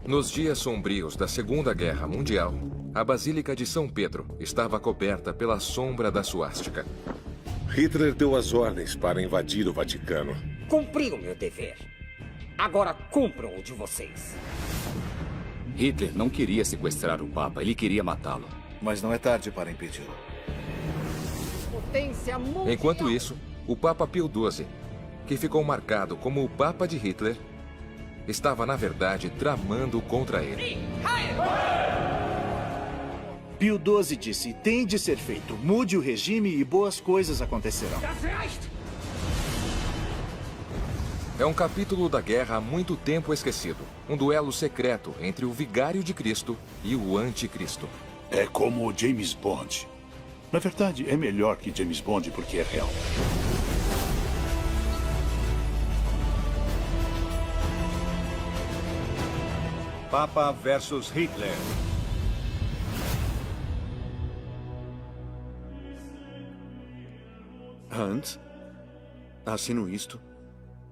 Nos dias sombrios da Segunda Guerra Mundial, a Basílica de São Pedro estava coberta pela sombra da suástica. Hitler deu as ordens para invadir o Vaticano. Cumpri o meu dever. Agora cumpram o de vocês. Hitler não queria sequestrar o Papa, ele queria matá-lo. Mas não é tarde para impedi-lo. Potência mundial. Enquanto isso, o Papa Pio XII, que ficou marcado como o Papa de Hitler, estava, na verdade, tramando contra ele. Pio XII disse, tem de ser feito. Mude o regime e boas coisas acontecerão. É um capítulo da guerra há muito tempo esquecido. Um duelo secreto entre o vigário de Cristo e o anticristo. É como o James Bond. Na verdade, é melhor que James Bond porque é real. Papa versus Hitler. Hans, assino isto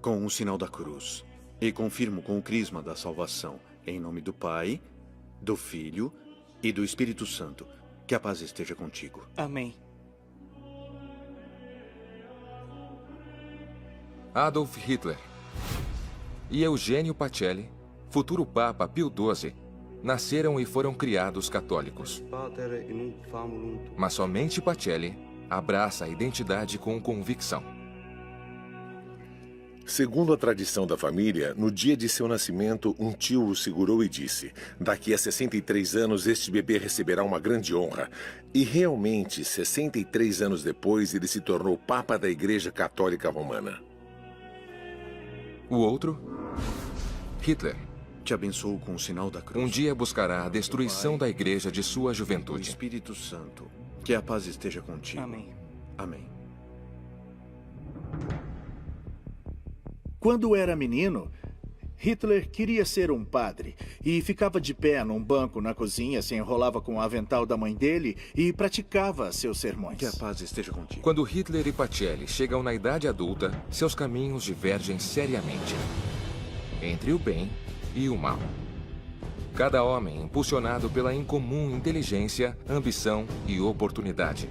com o sinal da cruz e confirmo com o crisma da salvação, em nome do Pai, do Filho e do Espírito Santo. Que a paz esteja contigo. Amém. Adolf Hitler e Eugênio Pacelli, futuro Papa Pio XII, nasceram e foram criados católicos. Mas somente Pacelli abraça a identidade com convicção. Segundo a tradição da família, no dia de seu nascimento, um tio o segurou e disse: daqui a 63 anos este bebê receberá uma grande honra. E realmente, 63 anos depois, ele se tornou Papa da Igreja Católica Romana. O outro, Hitler, Te abençoo com o sinal da cruz. um dia buscará a destruição da igreja de sua Do juventude. Espírito Santo. Que a paz esteja contigo. Amém. Amém. Quando era menino, Hitler queria ser um padre e ficava de pé num banco na cozinha, se enrolava com o avental da mãe dele e praticava seus sermões. Que a paz esteja contigo. Quando Hitler e Pacelli chegam na idade adulta, seus caminhos divergem seriamente entre o bem e o mal. Cada homem impulsionado pela incomum inteligência, ambição e oportunidade.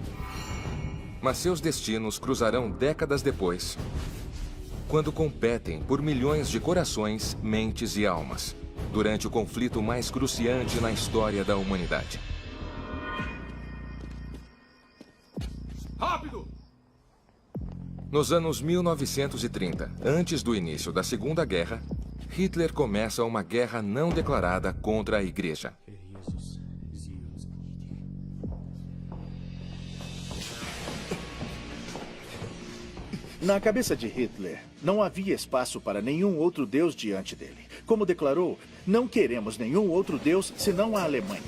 Mas seus destinos cruzarão décadas depois, quando competem por milhões de corações, mentes e almas, durante o conflito mais cruciante na história da humanidade. Rápido! Nos anos 1930, antes do início da Segunda Guerra, Hitler começa uma guerra não declarada contra a Igreja. Na cabeça de Hitler, não havia espaço para nenhum outro Deus diante dele. Como declarou, não queremos nenhum outro Deus senão a Alemanha.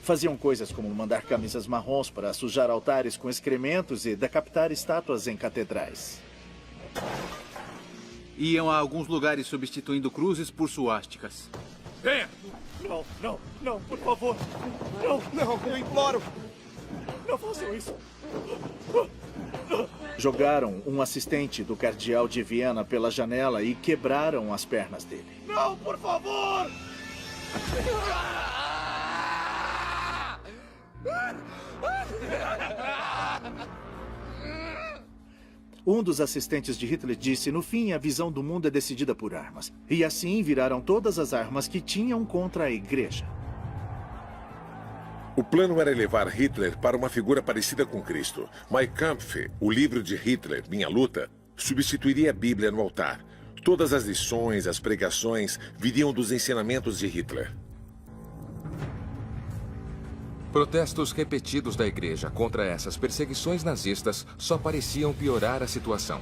Faziam coisas como mandar camisas marrons para sujar altares com excrementos e decapitar estátuas em catedrais. Iam a alguns lugares substituindo cruzes por suásticas. Venha! Não, por favor. Não, eu imploro. Não façam isso. Jogaram um assistente do cardeal de Viena pela janela e quebraram as pernas dele. Não, por favor! Um dos assistentes de Hitler disse, no fim, a visão do mundo é decidida por armas. E assim viraram todas as armas que tinham contra a igreja. O plano era elevar Hitler para uma figura parecida com Cristo. Mein Kampf, o livro de Hitler, Minha Luta, substituiria a Bíblia no altar. Todas as lições, as pregações, viriam dos ensinamentos de Hitler. Protestos repetidos da igreja contra essas perseguições nazistas só pareciam piorar a situação.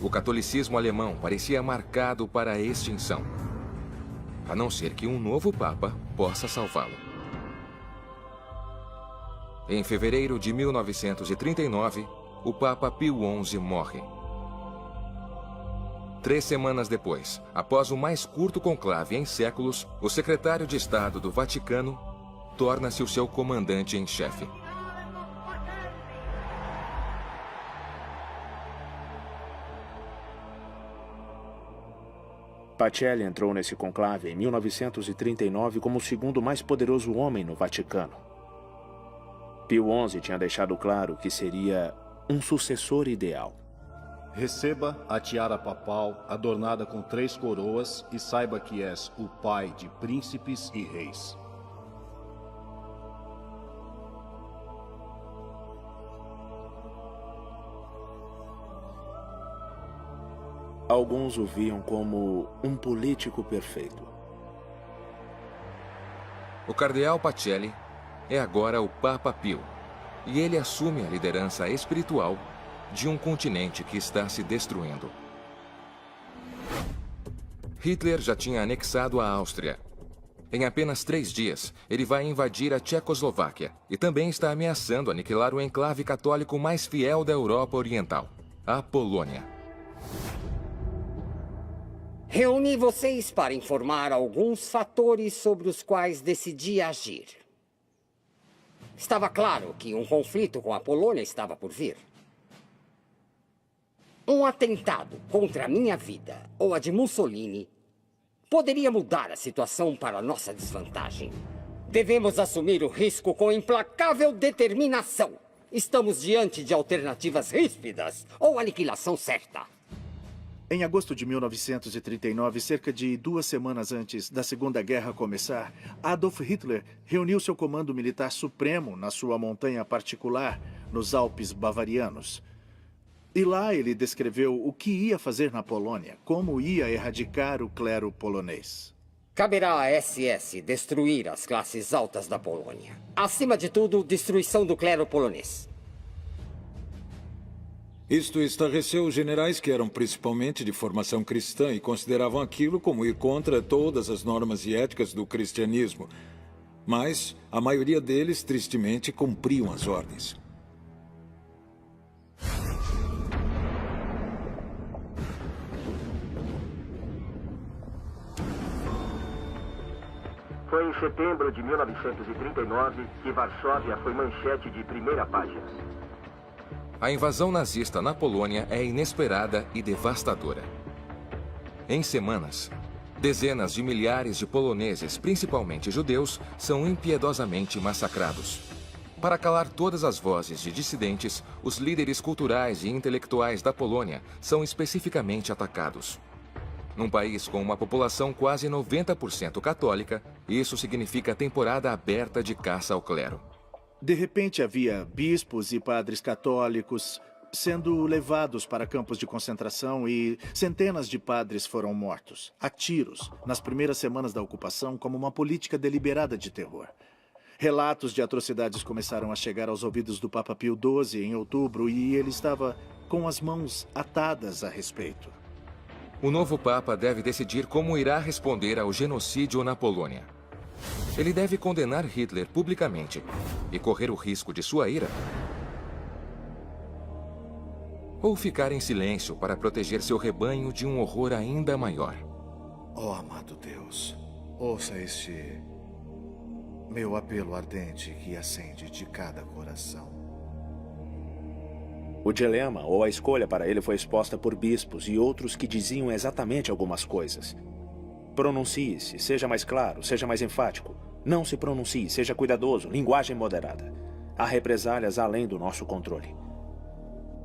O catolicismo alemão parecia marcado para a extinção, a não ser que um novo papa possa salvá-lo. Em fevereiro de 1939, o Papa Pio XI morre. 3 semanas depois, após o mais curto conclave em séculos, o secretário de Estado do Vaticano torna-se o seu comandante em chefe. Pacelli entrou nesse conclave em 1939 como o segundo mais poderoso homem no Vaticano. Pio XI tinha deixado claro que seria um sucessor ideal. Receba a tiara papal adornada com 3 coroas e saiba que és o pai de príncipes e reis. Alguns o viam como um político perfeito. O cardeal Pacelli é agora o Papa Pio, e ele assume a liderança espiritual de um continente que está se destruindo. Hitler já tinha anexado a Áustria. Em apenas 3 dias, ele vai invadir a Tchecoslováquia e também está ameaçando aniquilar o enclave católico mais fiel da Europa Oriental, a Polônia. Reuni vocês para informar alguns fatores sobre os quais decidi agir. Estava claro que um conflito com a Polônia estava por vir. Um atentado contra a minha vida ou a de Mussolini poderia mudar a situação para nossa desvantagem. Devemos assumir o risco com implacável determinação. Estamos diante de alternativas ríspidas ou aniquilação certa. Em agosto de 1939, cerca de 2 semanas antes da Segunda Guerra começar, Adolf Hitler reuniu seu comando militar supremo na sua montanha particular, nos Alpes Bavarianos. E lá ele descreveu o que ia fazer na Polônia, como ia erradicar o clero polonês. Caberá à SS destruir as classes altas da Polônia. Acima de tudo, destruição do clero polonês. Isto estarreceu os generais que eram principalmente de formação cristã e consideravam aquilo como ir contra todas as normas e éticas do cristianismo. Mas a maioria deles, tristemente, cumpriam as ordens. Foi em setembro de 1939 que Varsóvia foi manchete de primeira página. A invasão nazista na Polônia é inesperada e devastadora. Em semanas, dezenas de milhares de poloneses, principalmente judeus, são impiedosamente massacrados. Para calar todas as vozes de dissidentes, os líderes culturais e intelectuais da Polônia são especificamente atacados. Num país com uma população quase 90% católica, isso significa temporada aberta de caça ao clero. De repente havia bispos e padres católicos sendo levados para campos de concentração e centenas de padres foram mortos, a tiros, nas primeiras semanas da ocupação como uma política deliberada de terror. Relatos de atrocidades começaram a chegar aos ouvidos do Papa Pio XII em outubro e ele estava com as mãos atadas a respeito. O novo Papa deve decidir como irá responder ao genocídio na Polônia. Ele deve condenar Hitler publicamente e correr o risco de sua ira? Ou ficar em silêncio para proteger seu rebanho de um horror ainda maior? Oh, amado Deus, ouça este meu apelo ardente que acende de cada coração. O dilema ou a escolha para ele foi exposta por bispos e outros que diziam exatamente algumas coisas. Pronuncie-se, seja mais claro, seja mais enfático. Não se pronuncie, seja cuidadoso, linguagem moderada. Há represálias além do nosso controle.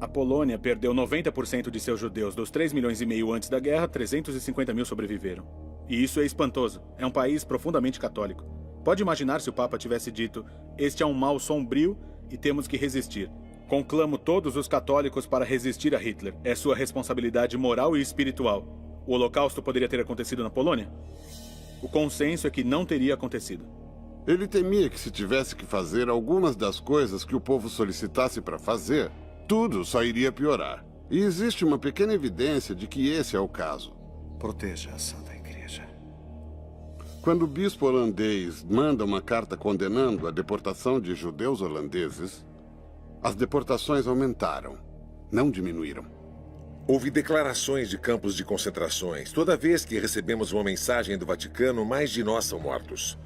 A Polônia perdeu 90% de seus judeus. Dos 3,5 milhões antes da guerra, 350 mil sobreviveram. E isso é espantoso. É um país profundamente católico. Pode imaginar se o Papa tivesse dito: este é um mal sombrio e temos que resistir. Conclamo todos os católicos para resistir a Hitler. É sua responsabilidade moral e espiritual. O Holocausto poderia ter acontecido na Polônia? O consenso é que não teria acontecido. Ele temia que se tivesse que fazer algumas das coisas que o povo solicitasse para fazer, tudo só iria piorar. E existe uma pequena evidência de que esse é o caso. Proteja a Santa Igreja. Quando o bispo holandês manda uma carta condenando a deportação de judeus holandeses, as deportações aumentaram, não diminuíram. Houve declarações de campos de concentrações. Toda vez que recebemos uma mensagem do Vaticano, mais de nós são mortos.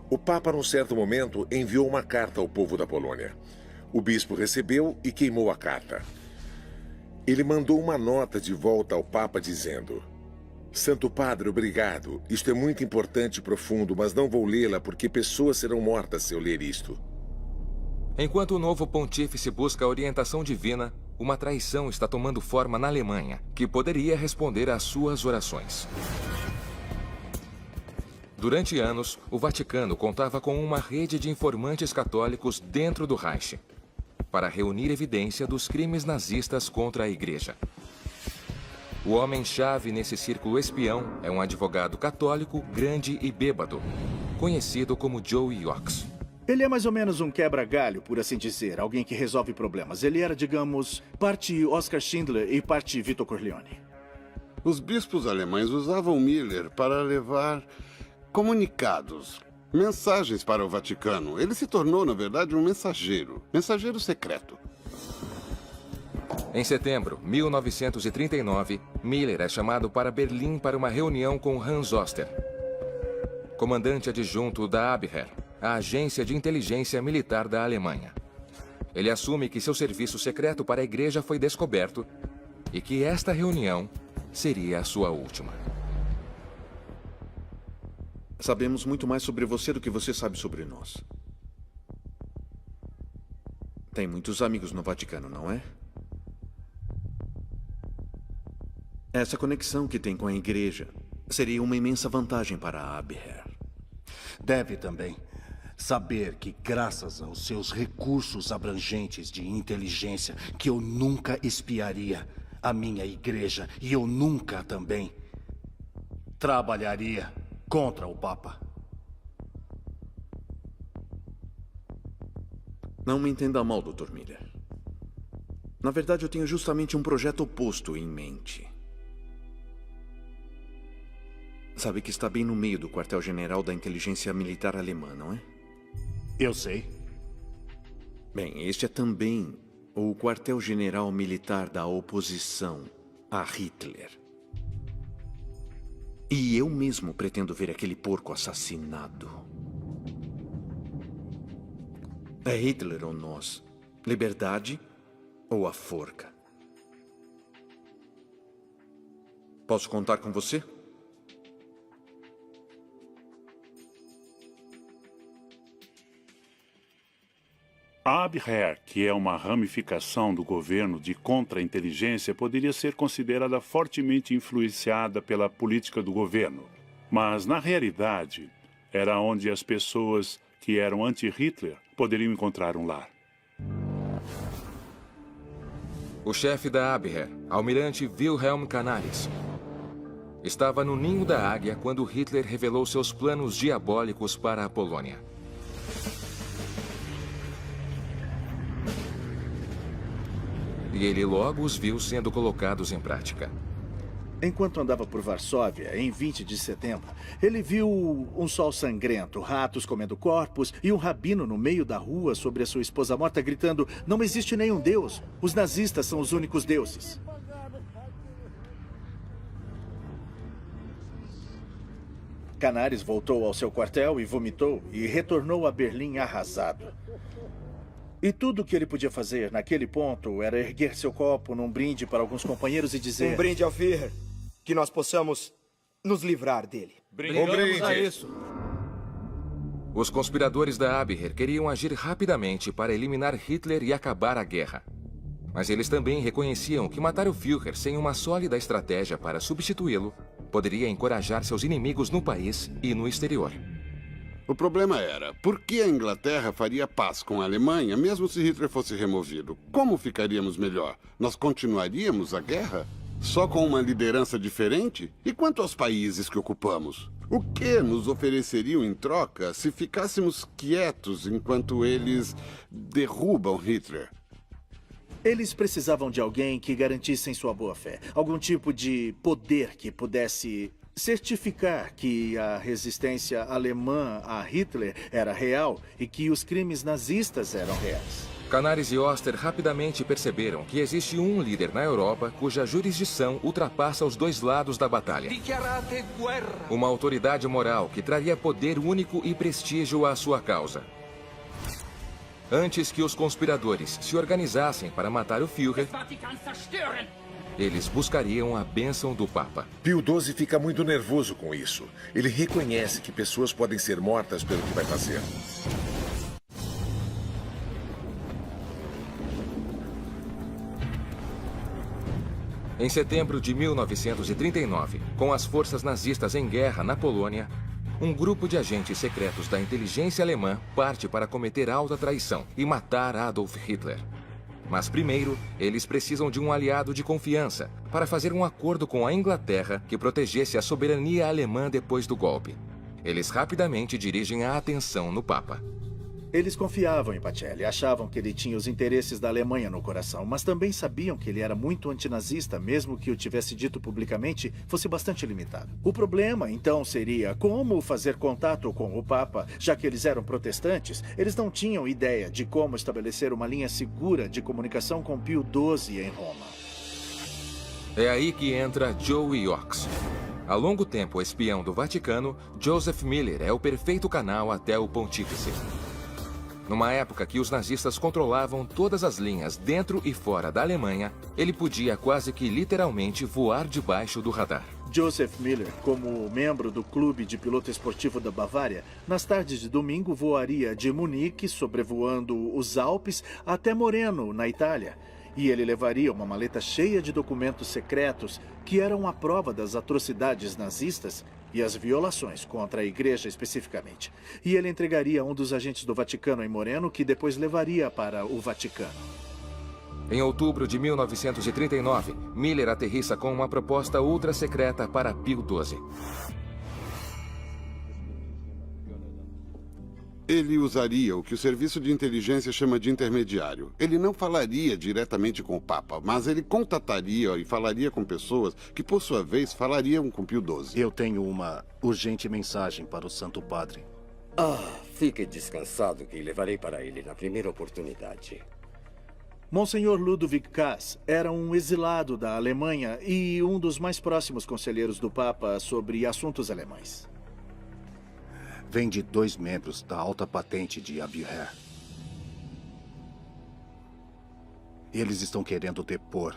O Papa, num certo momento, enviou uma carta ao povo da Polônia. O bispo recebeu e queimou a carta. Ele mandou uma nota de volta ao Papa dizendo: Santo Padre, obrigado. Isto é muito importante e profundo, mas não vou lê-la porque pessoas serão mortas se eu ler isto. Enquanto o novo pontífice busca a orientação divina, uma traição está tomando forma na Alemanha, que poderia responder às suas orações. Durante anos, o Vaticano contava com uma rede de informantes católicos dentro do Reich, para reunir evidência dos crimes nazistas contra a Igreja. O homem-chave nesse círculo espião é um advogado católico grande e bêbado, conhecido como Joe Yox. Ele é mais ou menos um quebra-galho, por assim dizer, alguém que resolve problemas. Ele era, digamos, parte Oscar Schindler e parte Vito Corleone. Os bispos alemães usavam Miller para levar comunicados, mensagens para o Vaticano. Ele se tornou, na verdade, um mensageiro secreto. Em setembro de 1939, Miller é chamado para Berlim para uma reunião com Hans Oster, comandante adjunto da Abwehr, a agência de inteligência militar da Alemanha. Ele assume que seu serviço secreto para a Igreja foi descoberto e que esta reunião seria a sua última. Sabemos muito mais sobre você do que você sabe sobre nós. Tem muitos amigos no Vaticano, não é? Essa conexão que tem com a Igreja seria uma imensa vantagem para a Abwehr. Deve também saber que, graças aos seus recursos abrangentes de inteligência, que eu nunca espiaria a minha Igreja e eu nunca também trabalharia contra o Papa. Não me entenda mal, Dr. Miller. Na verdade, eu tenho justamente um projeto oposto em mente. Sabe que está bem no meio do quartel-general da inteligência militar alemã, não é? Eu sei. Bem, este é também o quartel-general militar da oposição a Hitler. E eu mesmo pretendo ver aquele porco assassinado. É Hitler ou nós? Liberdade ou a forca? Posso contar com você? A Abwehr, que é uma ramificação do governo de contra-inteligência, poderia ser considerada fortemente influenciada pela política do governo. Mas, na realidade, era onde as pessoas que eram anti-Hitler poderiam encontrar um lar. O chefe da Abwehr, almirante Wilhelm Canaris, estava no ninho da águia quando Hitler revelou seus planos diabólicos para a Polônia. E ele logo os viu sendo colocados em prática. Enquanto andava por Varsóvia, em 20 de setembro, ele viu um sol sangrento, ratos comendo corpos e um rabino no meio da rua sobre a sua esposa morta gritando: "Não existe nenhum Deus, os nazistas são os únicos deuses." Canaris voltou ao seu quartel e vomitou e retornou a Berlim arrasado. E tudo o que ele podia fazer naquele ponto era erguer seu copo num brinde para alguns companheiros e dizer: "Um brinde ao Führer, que nós possamos nos livrar dele." Brindamos a isso. Os conspiradores da Abwehr queriam agir rapidamente para eliminar Hitler e acabar a guerra. Mas eles também reconheciam que matar o Führer sem uma sólida estratégia para substituí-lo poderia encorajar seus inimigos no país e no exterior. O problema era, por que a Inglaterra faria paz com a Alemanha, mesmo se Hitler fosse removido? Como ficaríamos melhor? Nós continuaríamos a guerra? Só com uma liderança diferente? E quanto aos países que ocupamos? O que nos ofereceriam em troca se ficássemos quietos enquanto eles derrubam Hitler? Eles precisavam de alguém que garantisse sua boa-fé. Algum tipo de poder que pudesse certificar que a resistência alemã a Hitler era real e que os crimes nazistas eram reais. Canaris e Oster rapidamente perceberam que existe um líder na Europa cuja jurisdição ultrapassa os dois lados da batalha. Uma autoridade moral que traria poder único e prestígio à sua causa. Antes que os conspiradores se organizassem para matar o Führer, eles buscariam a bênção do Papa. Pio XII fica muito nervoso com isso. Ele reconhece que pessoas podem ser mortas pelo que vai fazer. Em setembro de 1939, com as forças nazistas em guerra na Polônia, um grupo de agentes secretos da inteligência alemã parte para cometer alta traição e matar Adolf Hitler. Mas primeiro, eles precisam de um aliado de confiança para fazer um acordo com a Inglaterra que protegesse a soberania alemã depois do golpe. Eles rapidamente dirigem a atenção no Papa. Eles confiavam em Pacelli, achavam que ele tinha os interesses da Alemanha no coração, mas também sabiam que ele era muito antinazista, mesmo que o tivesse dito publicamente, fosse bastante limitado. O problema, então, seria como fazer contato com o Papa, já que eles eram protestantes, eles não tinham ideia de como estabelecer uma linha segura de comunicação com Pio XII em Roma. É aí que entra Joe Yorks. Há longo tempo espião do Vaticano, Joseph Miller é o perfeito canal até o pontífice. Numa época que os nazistas controlavam todas as linhas dentro e fora da Alemanha, ele podia quase que literalmente voar debaixo do radar. Joseph Miller, como membro do Clube de Piloto Esportivo da Bavária, nas tardes de domingo voaria de Munique, sobrevoando os Alpes, até Moreno, na Itália. E ele levaria uma maleta cheia de documentos secretos que eram a prova das atrocidades nazistas e as violações contra a igreja especificamente. E ele entregaria a um dos agentes do Vaticano em Moreno, que depois levaria para o Vaticano. Em outubro de 1939, Miller aterrissa com uma proposta ultra secreta para Pio XII. Ele usaria o que o serviço de inteligência chama de intermediário. Ele não falaria diretamente com o Papa, mas ele contataria e falaria com pessoas que, por sua vez, falariam com Pio XII. Eu tenho uma urgente mensagem para o Santo Padre. Fique descansado que levarei para ele na primeira oportunidade. Monsenhor Ludwig Kass era um exilado da Alemanha e um dos mais próximos conselheiros do Papa sobre assuntos alemães. Vem de 2 membros da alta patente de Abiher. Eles estão querendo depor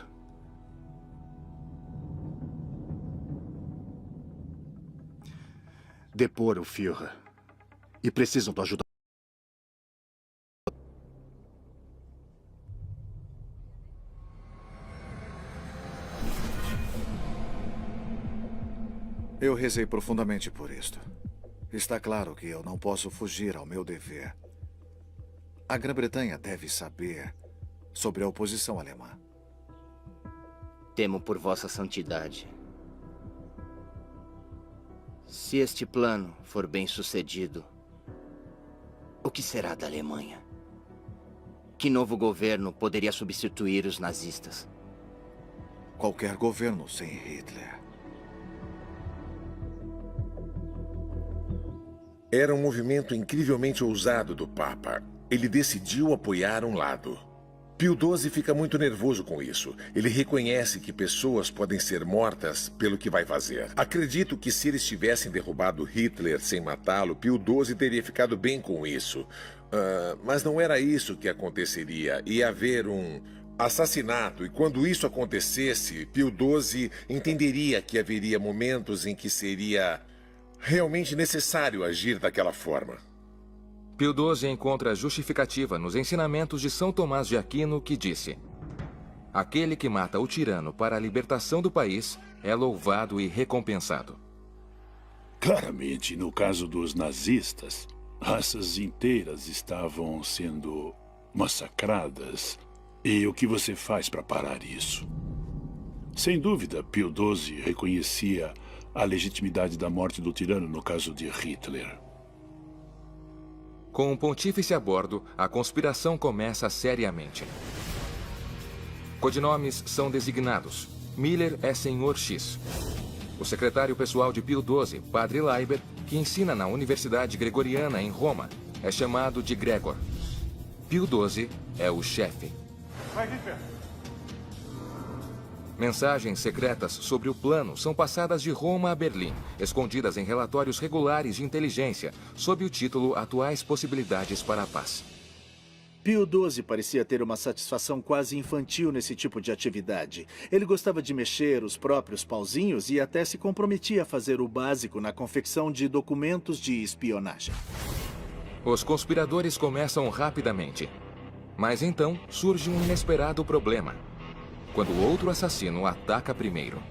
o Führer. E precisam da ajuda. Eu rezei profundamente por isto. Está claro que eu não posso fugir ao meu dever. A Grã-Bretanha deve saber sobre a oposição alemã. Temo por vossa santidade. Se este plano for bem sucedido, o que será da Alemanha? Que novo governo poderia substituir os nazistas? Qualquer governo sem Hitler. Era um movimento incrivelmente ousado do Papa. Ele decidiu apoiar um lado. Pio XII fica muito nervoso com isso. Ele reconhece que pessoas podem ser mortas pelo que vai fazer. Acredito que se eles tivessem derrubado Hitler sem matá-lo, Pio XII teria ficado bem com isso. Mas não era isso que aconteceria. Ia haver um assassinato, e quando isso acontecesse, Pio XII entenderia que haveria momentos em que seria realmente necessário agir daquela forma. Pio XII encontra justificativa nos ensinamentos de São Tomás de Aquino, que disse: aquele que mata o tirano para a libertação do país é louvado e recompensado. Claramente, no caso dos nazistas, raças inteiras estavam sendo massacradas. E o que você faz para parar isso? Sem dúvida, Pio XII reconhecia a legitimidade da morte do tirano no caso de Hitler. Com o pontífice a bordo, a conspiração começa seriamente. Codinomes são designados. Miller é Senhor X. O secretário pessoal de Pio XII, Padre Leiber, que ensina na Universidade Gregoriana em Roma, é chamado de Gregor. Pio XII é o chefe. Mensagens secretas sobre o plano são passadas de Roma a Berlim, escondidas em relatórios regulares de inteligência, sob o título Atuais Possibilidades para a Paz. Pio XII parecia ter uma satisfação quase infantil nesse tipo de atividade. Ele gostava de mexer os próprios pauzinhos e até se comprometia a fazer o básico na confecção de documentos de espionagem. Os conspiradores começam rapidamente. Mas então surge um inesperado problema. Quando o outro assassino ataca primeiro.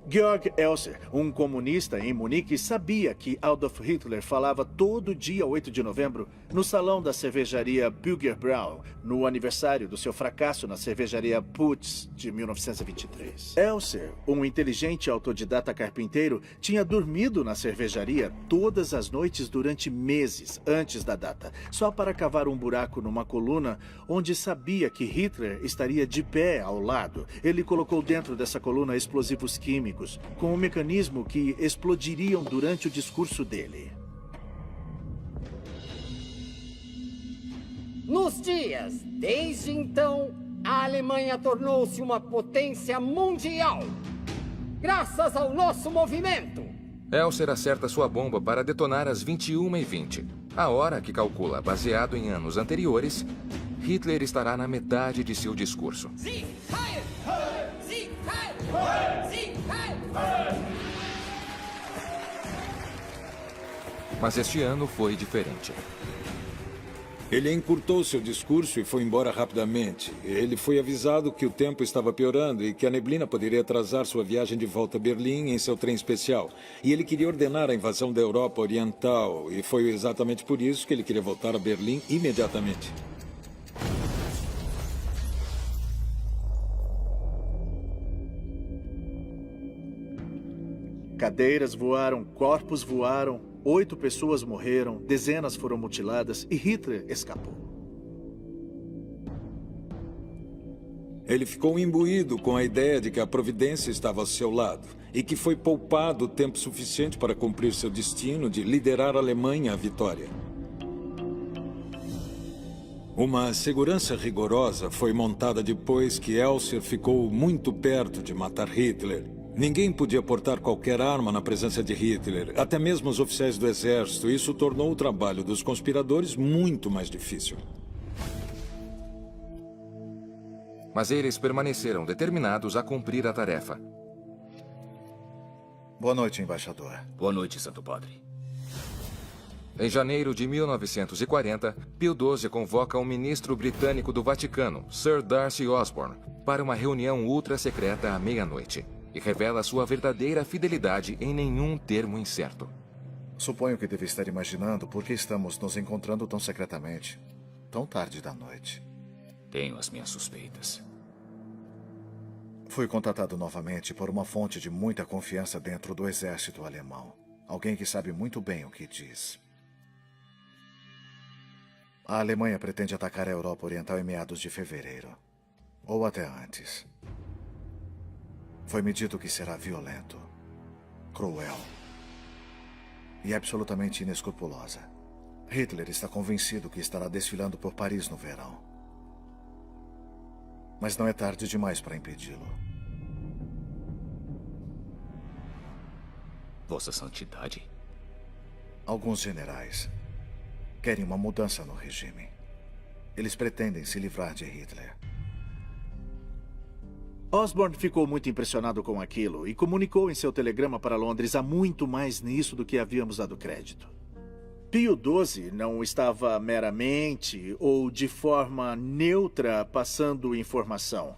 Georg Elser, um comunista em Munique, sabia que Adolf Hitler falava todo dia 8 de novembro no salão da cervejaria Bürgerbrau, no aniversário do seu fracasso na cervejaria Putz de 1923. Elser, um inteligente autodidata carpinteiro, tinha dormido na cervejaria todas as noites durante meses antes da data, só para cavar um buraco numa coluna onde sabia que Hitler estaria de pé ao lado. Ele colocou dentro dessa coluna explosivos químicos, com um mecanismo que explodiriam durante o discurso dele. Nos dias desde então, a Alemanha tornou-se uma potência mundial, graças ao nosso movimento. Elser acerta sua bomba para detonar às 21h20. A hora que calcula, baseado em anos anteriores, Hitler estará na metade de seu discurso. Mas este ano foi diferente. Ele encurtou seu discurso e foi embora rapidamente. Ele foi avisado que o tempo estava piorando e que a neblina poderia atrasar sua viagem de volta a Berlim em seu trem especial. E ele queria ordenar a invasão da Europa Oriental. E foi exatamente por isso que ele queria voltar a Berlim imediatamente. Cadeiras voaram, corpos voaram, 8 pessoas morreram, dezenas foram mutiladas e Hitler escapou. Ele ficou imbuído com a ideia de que a providência estava ao seu lado e que foi poupado tempo suficiente para cumprir seu destino de liderar a Alemanha à vitória. Uma segurança rigorosa foi montada depois que Elser ficou muito perto de matar Hitler. Ninguém podia portar qualquer arma na presença de Hitler, até mesmo os oficiais do exército. Isso tornou o trabalho dos conspiradores muito mais difícil. Mas eles permaneceram determinados a cumprir a tarefa. Boa noite, embaixador. Boa noite, Santo Padre. Em janeiro de 1940, Pio XII convoca um ministro britânico do Vaticano, Sir Darcy Osborne, para uma reunião ultra-secreta à meia-noite. E revela sua verdadeira fidelidade em nenhum termo incerto. Suponho que deve estar imaginando por que estamos nos encontrando tão secretamente, tão tarde da noite. Tenho as minhas suspeitas. Fui contatado novamente por uma fonte de muita confiança dentro do exército alemão. Alguém que sabe muito bem o que diz. A Alemanha pretende atacar a Europa Oriental em meados de fevereiro. Ou até antes. Foi-me dito que será violento, cruel e absolutamente inescrupulosa. Hitler está convencido que estará desfilando por Paris no verão. Mas não é tarde demais para impedi-lo. Vossa Santidade? Alguns generais querem uma mudança no regime. Eles pretendem se livrar de Hitler. Osborne ficou muito impressionado com aquilo e comunicou em seu telegrama para Londres: há muito mais nisso do que havíamos dado crédito. Pio XII não estava meramente ou de forma neutra passando informação.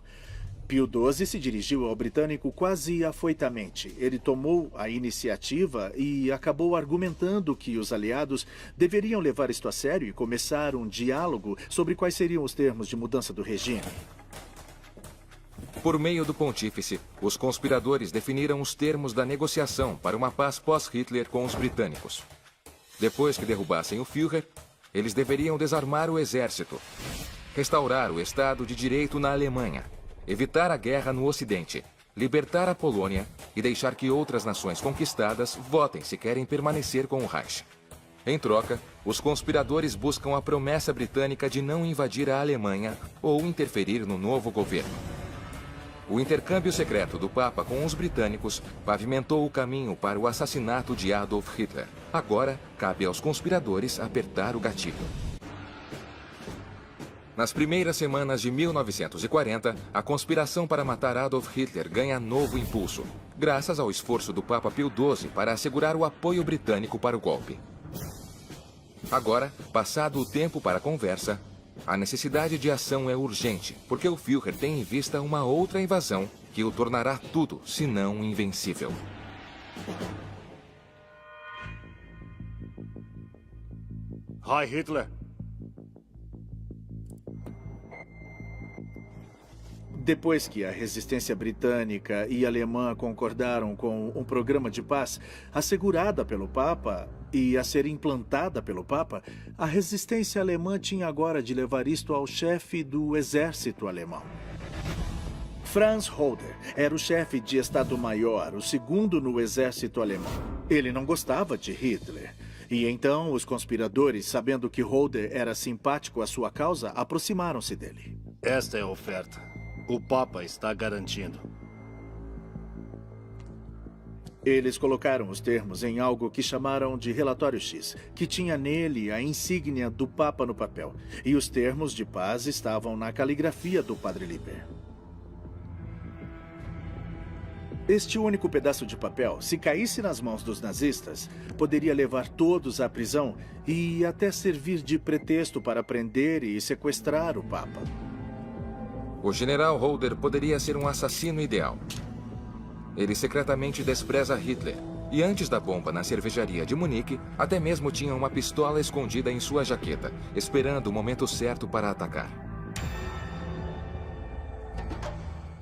Pio XII se dirigiu ao britânico quase afoitamente. Ele tomou a iniciativa e acabou argumentando que os aliados deveriam levar isto a sério e começar um diálogo sobre quais seriam os termos de mudança do regime. Por meio do pontífice, os conspiradores definiram os termos da negociação para uma paz pós-Hitler com os britânicos. Depois que derrubassem o Führer, eles deveriam desarmar o exército, restaurar o Estado de Direito na Alemanha, evitar a guerra no Ocidente, libertar a Polônia e deixar que outras nações conquistadas votem se querem permanecer com o Reich. Em troca, os conspiradores buscam a promessa britânica de não invadir a Alemanha ou interferir no novo governo. O intercâmbio secreto do Papa com os britânicos pavimentou o caminho para o assassinato de Adolf Hitler. Agora, cabe aos conspiradores apertar o gatilho. Nas primeiras semanas de 1940, a conspiração para matar Adolf Hitler ganha novo impulso, graças ao esforço do Papa Pio XII para assegurar o apoio britânico para o golpe. Agora, passado o tempo para a conversa, a necessidade de ação é urgente, porque o Führer tem em vista uma outra invasão que o tornará tudo senão invencível. Heil Hitler! Depois que a resistência britânica e alemã concordaram com um programa de paz assegurada pelo Papa e a ser implantada pelo Papa, a resistência alemã tinha agora de levar isto ao chefe do exército alemão. Franz Holder era o chefe de Estado-Maior, o segundo no exército alemão. Ele não gostava de Hitler. E então os conspiradores, sabendo que Holder era simpático à sua causa, aproximaram-se dele. Esta é a oferta. O Papa está garantindo. Eles colocaram os termos em algo que chamaram de Relatório X, que tinha nele a insígnia do Papa no papel. E os termos de paz estavam na caligrafia do Padre Liber. Este único pedaço de papel, se caísse nas mãos dos nazistas, poderia levar todos à prisão e até servir de pretexto para prender e sequestrar o Papa. O general Holder poderia ser um assassino ideal. Ele secretamente despreza Hitler. E antes da bomba na cervejaria de Munique, até mesmo tinha uma pistola escondida em sua jaqueta, esperando o momento certo para atacar.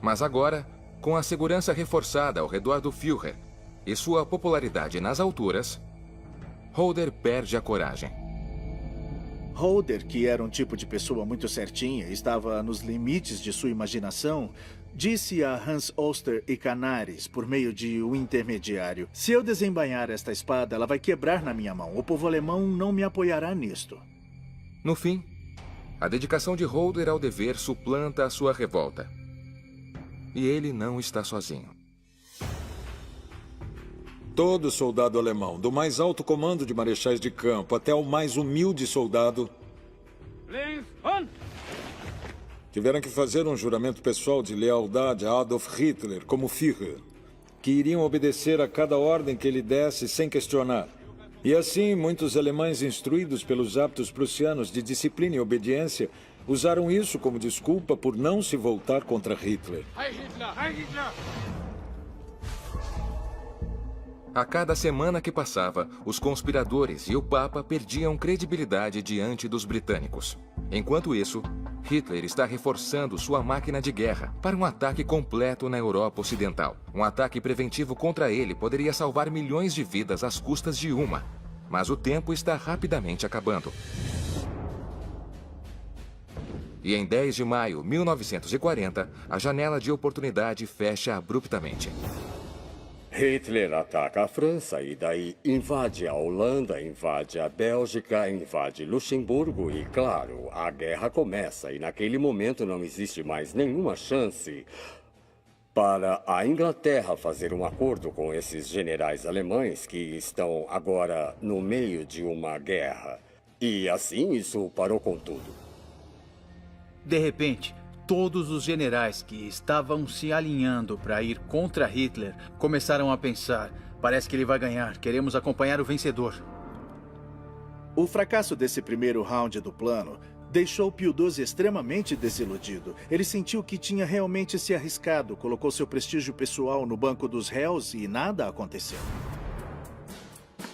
Mas agora, com a segurança reforçada ao redor do Führer e sua popularidade nas alturas, Holder perde a coragem. Holder, que era um tipo de pessoa muito certinha, estava nos limites de sua imaginação, disse a Hans Oster e Canaris, por meio de um intermediário: se eu desembainhar esta espada, ela vai quebrar na minha mão. O povo alemão não me apoiará nisto. No fim, a dedicação de Holder ao dever suplanta a sua revolta. E ele não está sozinho. Todo soldado alemão, do mais alto comando de marechais de campo até o mais humilde soldado, tiveram que fazer um juramento pessoal de lealdade a Adolf Hitler como Führer, que iriam obedecer a cada ordem que ele desse sem questionar. E assim, muitos alemães instruídos pelos hábitos prussianos de disciplina e obediência usaram isso como desculpa por não se voltar contra Hitler. A cada semana que passava, os conspiradores e o Papa perdiam credibilidade diante dos britânicos. Enquanto isso, Hitler está reforçando sua máquina de guerra para um ataque completo na Europa Ocidental. Um ataque preventivo contra ele poderia salvar milhões de vidas às custas de uma. Mas o tempo está rapidamente acabando. E em 10 de maio de 1940, a janela de oportunidade fecha abruptamente. Hitler ataca a França e daí invade a Holanda, invade a Bélgica, invade Luxemburgo e, claro, a guerra começa. E naquele momento não existe mais nenhuma chance para a Inglaterra fazer um acordo com esses generais alemães que estão agora no meio de uma guerra. E assim isso parou com tudo. De repente, todos os generais que estavam se alinhando para ir contra Hitler começaram a pensar: parece que ele vai ganhar, queremos acompanhar o vencedor. O fracasso desse primeiro round do plano deixou Pio XII extremamente desiludido. Ele sentiu que tinha realmente se arriscado, colocou seu prestígio pessoal no banco dos réus e nada aconteceu.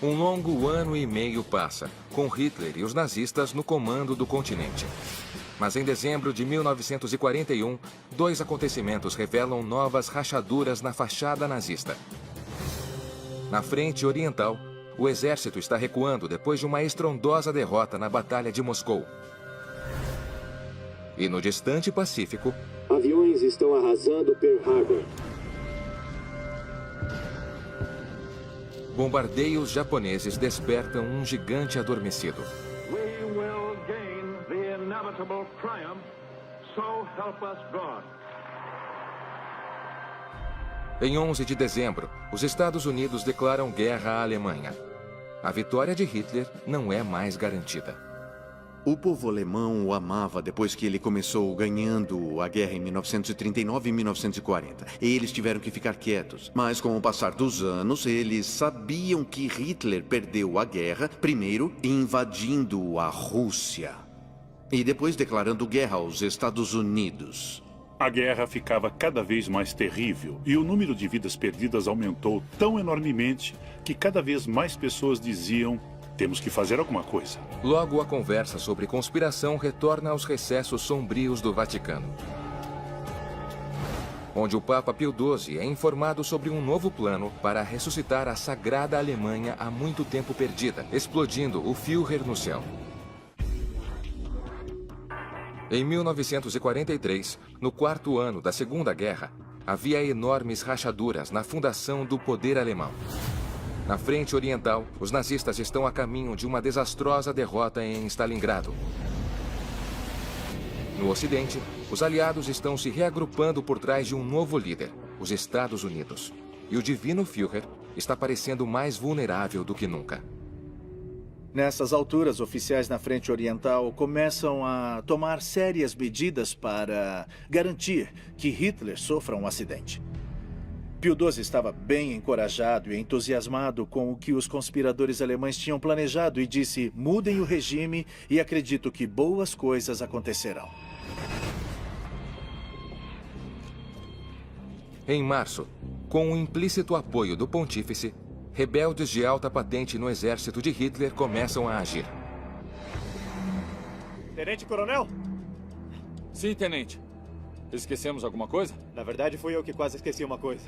Um longo ano e meio passa, com Hitler e os nazistas no comando do continente. Mas em dezembro de 1941, dois acontecimentos revelam novas rachaduras na fachada nazista. Na frente oriental, o exército está recuando depois de uma estrondosa derrota na Batalha de Moscou. E no distante Pacífico, aviões estão arrasando Pearl Harbor. Bombardeios japoneses despertam um gigante adormecido. We will gain the inevitable triumph, so help us God. Em 11 de dezembro, os Estados Unidos declaram guerra à Alemanha. A vitória de Hitler não é mais garantida. O povo alemão o amava depois que ele começou ganhando a guerra em 1939 e 1940. Eles tiveram que ficar quietos. Mas com o passar dos anos, eles sabiam que Hitler perdeu a guerra, primeiro invadindo a Rússia e depois declarando guerra aos Estados Unidos. A guerra ficava cada vez mais terrível e o número de vidas perdidas aumentou tão enormemente que cada vez mais pessoas diziam: temos que fazer alguma coisa. Logo, a conversa sobre conspiração retorna aos recessos sombrios do Vaticano, onde o Papa Pio XII é informado sobre um novo plano para ressuscitar a sagrada Alemanha há muito tempo perdida, explodindo o Führer no céu. Em 1943, no 4º ano da Segunda Guerra, havia enormes rachaduras na fundação do poder alemão. Na frente oriental, os nazistas estão a caminho de uma desastrosa derrota em Stalingrado. No ocidente, os aliados estão se reagrupando por trás de um novo líder, os Estados Unidos. E o divino Führer está parecendo mais vulnerável do que nunca. Nessas alturas, oficiais na frente oriental começam a tomar sérias medidas para garantir que Hitler sofra um acidente. Pio XII estava bem encorajado e entusiasmado com o que os conspiradores alemães tinham planejado e disse: mudem o regime e acredito que boas coisas acontecerão. Em março, com o implícito apoio do pontífice, rebeldes de alta patente no exército de Hitler começam a agir. Tenente Coronel? Sim, tenente. Esquecemos alguma coisa? Na verdade, fui eu que quase esqueci uma coisa.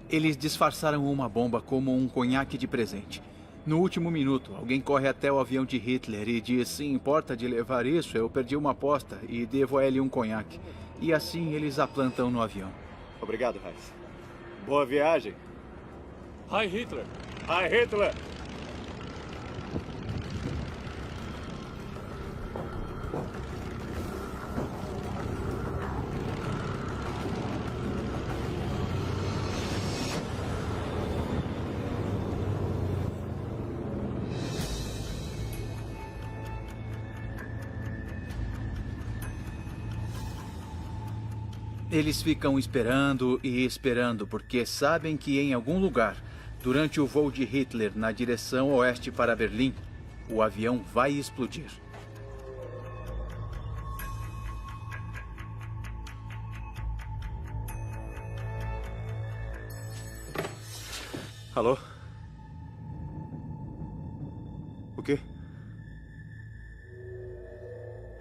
Eles disfarçaram uma bomba como um conhaque de presente. No último minuto, alguém corre até o avião de Hitler e diz: se importa de levar isso, eu perdi uma aposta e devo a ele um conhaque. E assim eles a plantam no avião. Obrigado, Heinz. Boa viagem. Hi, Hitler. Hi, Hitler. Eles ficam esperando e esperando, porque sabem que em algum lugar, durante o voo de Hitler na direção oeste para Berlim, o avião vai explodir. Alô? O quê?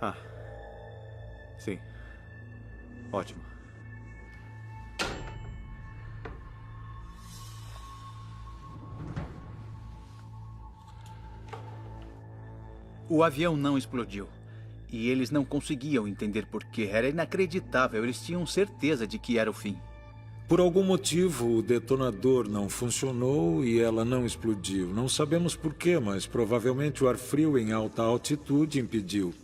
Ah. Sim. Ótimo. O avião não explodiu. E eles não conseguiam entender por quê. Era inacreditável. Eles tinham certeza de que era o fim. Por algum motivo, o detonador não funcionou e ela não explodiu. Não sabemos por quê, mas provavelmente o ar frio em alta altitude impediu.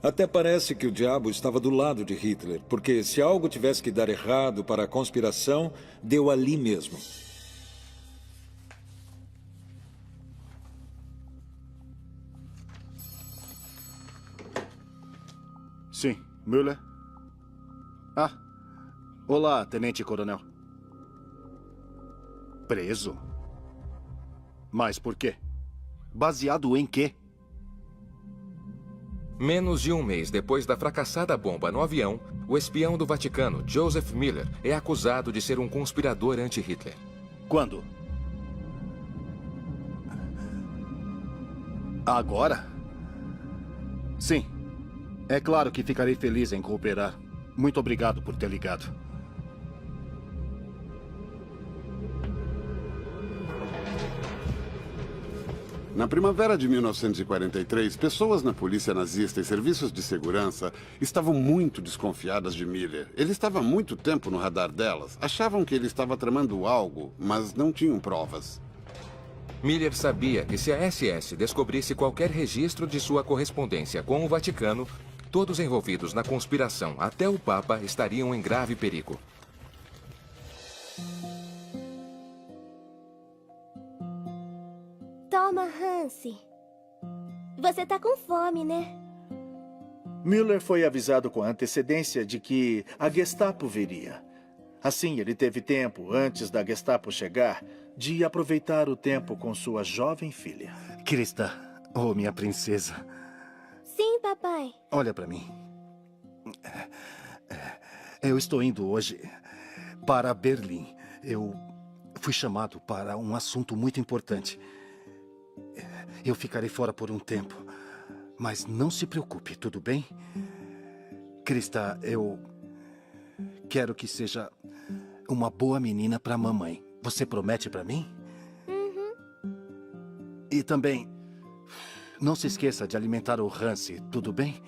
Até parece que o diabo estava do lado de Hitler, porque se algo tivesse que dar errado para a conspiração, deu ali mesmo. Sim, Müller? Ah, olá, Tenente Coronel. Preso? Mas por quê? Baseado em quê? Menos de um mês depois da fracassada bomba no avião, o espião do Vaticano, Joseph Miller, é acusado de ser um conspirador anti-Hitler. Quando? Agora? Sim. É claro que ficarei feliz em cooperar. Muito obrigado por ter ligado. Na primavera de 1943, pessoas na polícia nazista e serviços de segurança estavam muito desconfiadas de Miller. Ele estava há muito tempo no radar delas. Achavam que ele estava tramando algo, mas não tinham provas. Miller sabia que se a SS descobrisse qualquer registro de sua correspondência com o Vaticano, todos envolvidos na conspiração, até o Papa, estariam em grave perigo. Toma, Hansi. Você tá com fome, né? Müller foi avisado com antecedência de que a Gestapo viria. Assim, ele teve tempo, antes da Gestapo chegar, de aproveitar o tempo com sua jovem filha. Krista, oh, minha princesa. Sim, papai. Olha pra mim. Eu estou indo hoje para Berlim. Eu fui chamado para um assunto muito importante. Eu ficarei fora por um tempo. Mas não se preocupe, tudo bem? Krista, eu quero que seja uma boa menina para a mamãe. Você promete para mim? Uhum. E também, não se esqueça de alimentar o Hansi, tudo bem?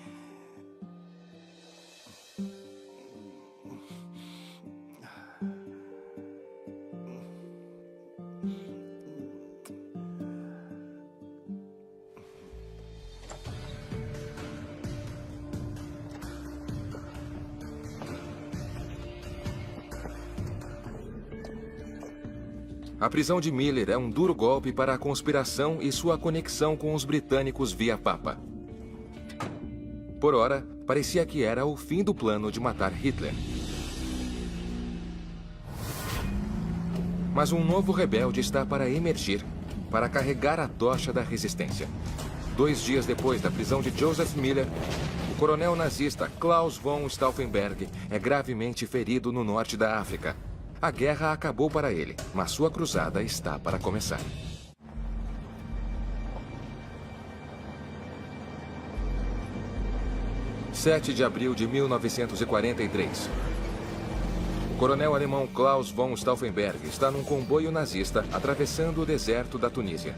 A prisão de Miller é um duro golpe para a conspiração e sua conexão com os britânicos via Papa. Por ora, parecia que era o fim do plano de matar Hitler. Mas um novo rebelde está para emergir, para carregar a tocha da resistência. 2 dias depois da prisão de Joseph Miller, o coronel nazista Klaus von Stauffenberg é gravemente ferido no norte da África. A guerra acabou para ele, mas sua cruzada está para começar. – 7 de abril de 1943. O coronel alemão Klaus von Stauffenberg está num comboio nazista atravessando o deserto da Tunísia.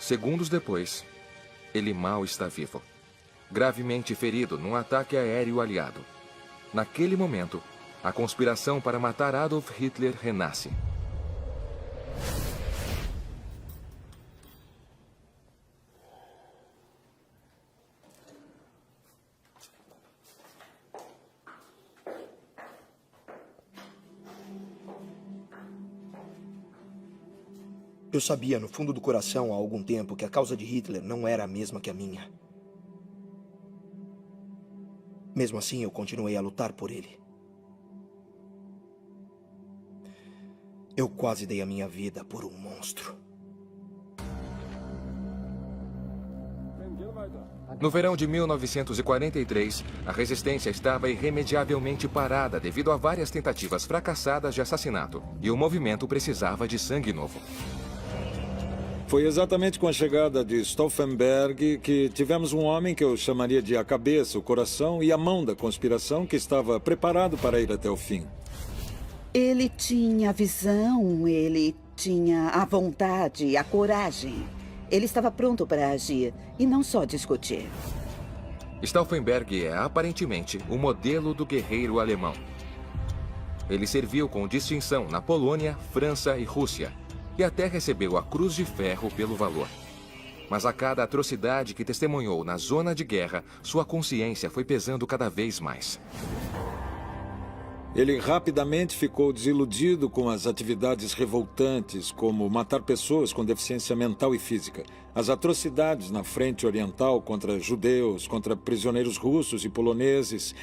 Segundos depois, ele mal está vivo. Gravemente ferido num ataque aéreo aliado. Naquele momento, a conspiração para matar Adolf Hitler renasce. Eu sabia no fundo do coração há algum tempo que a causa de Hitler não era a mesma que a minha. Mesmo assim, eu continuei a lutar por ele. Eu quase dei a minha vida por um monstro. No verão de 1943, a resistência estava irremediavelmente parada devido a várias tentativas fracassadas de assassinato, e o movimento precisava de sangue novo. Foi exatamente com a chegada de Stauffenberg que tivemos um homem que eu chamaria de a cabeça, o coração e a mão da conspiração que estava preparado para ir até o fim. Ele tinha a visão, ele tinha a vontade, a coragem. Ele estava pronto para agir e não só discutir. Stauffenberg é aparentemente o modelo do guerreiro alemão. Ele serviu com distinção na Polônia, França e Rússia. E até recebeu a Cruz de Ferro pelo valor. Mas a cada atrocidade que testemunhou na zona de guerra, sua consciência foi pesando cada vez mais. Ele rapidamente ficou desiludido com as atividades revoltantes, como matar pessoas com deficiência mental e física, as atrocidades na frente oriental contra judeus, contra prisioneiros russos e poloneses.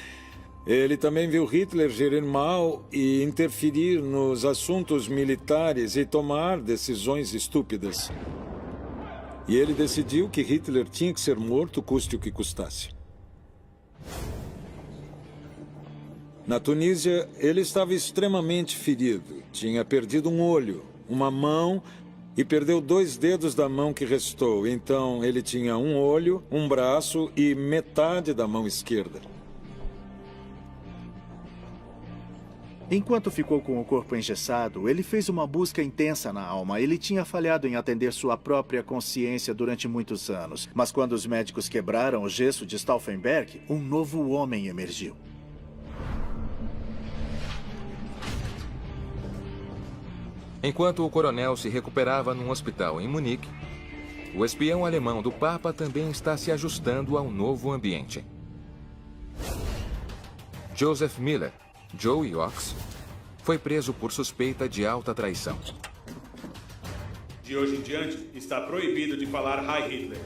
Ele também viu Hitler gerir mal e interferir nos assuntos militares e tomar decisões estúpidas. E ele decidiu que Hitler tinha que ser morto, custe o que custasse. Na Tunísia, ele estava extremamente ferido. Tinha perdido um olho, uma mão e perdeu 2 dedos da mão que restou. Então, ele tinha um olho, um braço e metade da mão esquerda. Enquanto ficou com o corpo engessado, ele fez uma busca intensa na alma. Ele tinha falhado em atender sua própria consciência durante muitos anos. Mas quando os médicos quebraram o gesso de Stauffenberg, um novo homem emergiu. Enquanto o coronel se recuperava num hospital em Munique, o espião alemão do Papa também está se ajustando ao novo ambiente. Joseph Miller, Joe Yox, foi preso por suspeita de alta traição. De hoje em diante, está proibido de falar Heil Hitler.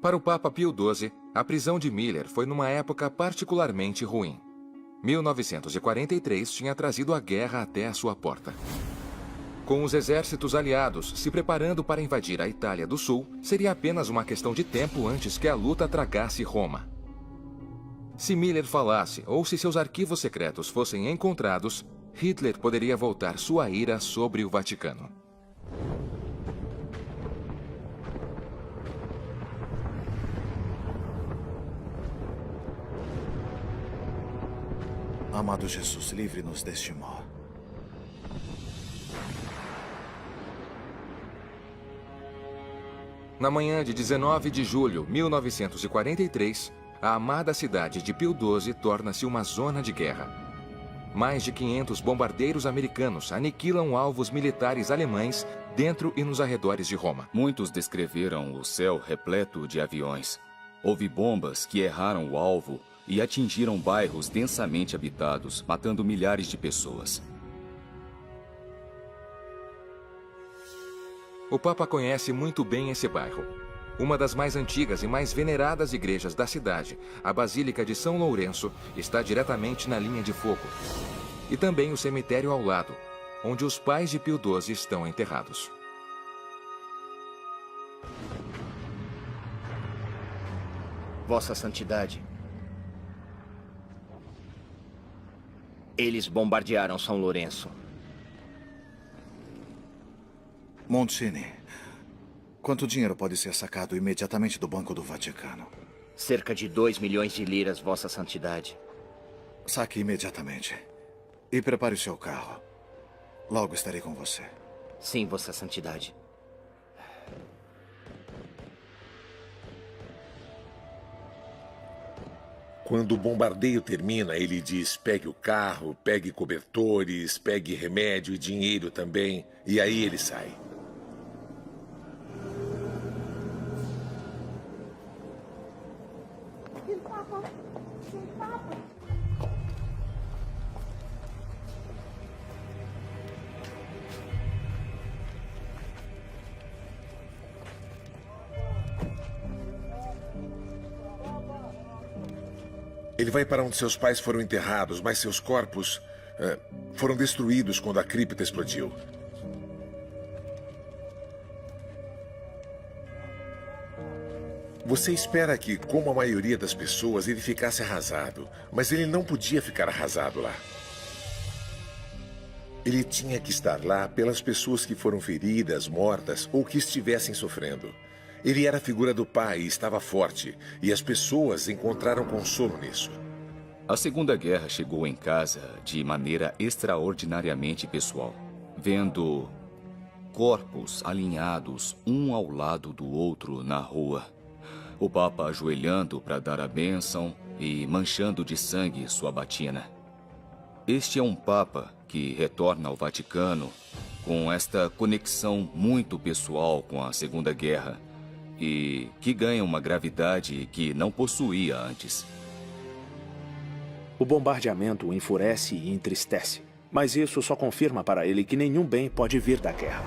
Para o Papa Pio XII, a prisão de Miller foi numa época particularmente ruim. 1943 tinha trazido a guerra até a sua porta. Com os exércitos aliados se preparando para invadir a Itália do Sul, seria apenas uma questão de tempo antes que a luta tragasse Roma. Se Miller falasse ou se seus arquivos secretos fossem encontrados, Hitler poderia voltar sua ira sobre o Vaticano. Amado Jesus, livre-nos deste mal. Na manhã de 19 de julho de 1943, a amada cidade de Pio XII torna-se uma zona de guerra. Mais de 500 bombardeiros americanos aniquilam alvos militares alemães dentro e nos arredores de Roma. Muitos descreveram o céu repleto de aviões. Houve bombas que erraram o alvo e atingiram bairros densamente habitados, matando milhares de pessoas. O Papa conhece muito bem esse bairro. Uma das mais antigas e mais veneradas igrejas da cidade, a Basílica de São Lourenço, está diretamente na linha de fogo. E também o cemitério ao lado, onde os pais de Pio XII estão enterrados. Vossa Santidade, eles bombardearam São Lourenço. Montini, quanto dinheiro pode ser sacado imediatamente do Banco do Vaticano? Cerca de 2 milhões de liras, Vossa Santidade. Saque imediatamente. E prepare o seu carro. Logo estarei com você. Sim, Vossa Santidade. Quando o bombardeio termina, ele diz: pegue o carro, pegue cobertores, pegue remédio e dinheiro também. E aí ele sai. Ele vai para onde seus pais foram enterrados, mas seus corpos foram destruídos quando a cripta explodiu. Você espera que, como a maioria das pessoas, ele ficasse arrasado, mas ele não podia ficar arrasado lá. Ele tinha que estar lá pelas pessoas que foram feridas, mortas ou que estivessem sofrendo. Ele era a figura do pai e estava forte, e as pessoas encontraram consolo nisso. A Segunda Guerra chegou em casa de maneira extraordinariamente pessoal, vendo corpos alinhados um ao lado do outro na rua. O Papa ajoelhando para dar a bênção e manchando de sangue sua batina. Este é um Papa que retorna ao Vaticano com esta conexão muito pessoal com a Segunda Guerra, e que ganha uma gravidade que não possuía antes. O bombardeamento o enfurece e entristece, mas isso só confirma para ele que nenhum bem pode vir da guerra.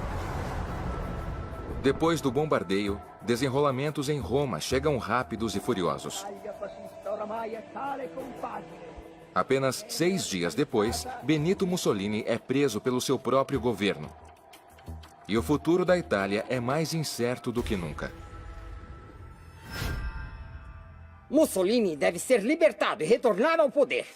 Depois do bombardeio, desenrolamentos em Roma chegam rápidos e furiosos. Apenas 6 dias depois, Benito Mussolini é preso pelo seu próprio governo. E o futuro da Itália é mais incerto do que nunca. Mussolini deve ser libertado e retornar ao poder.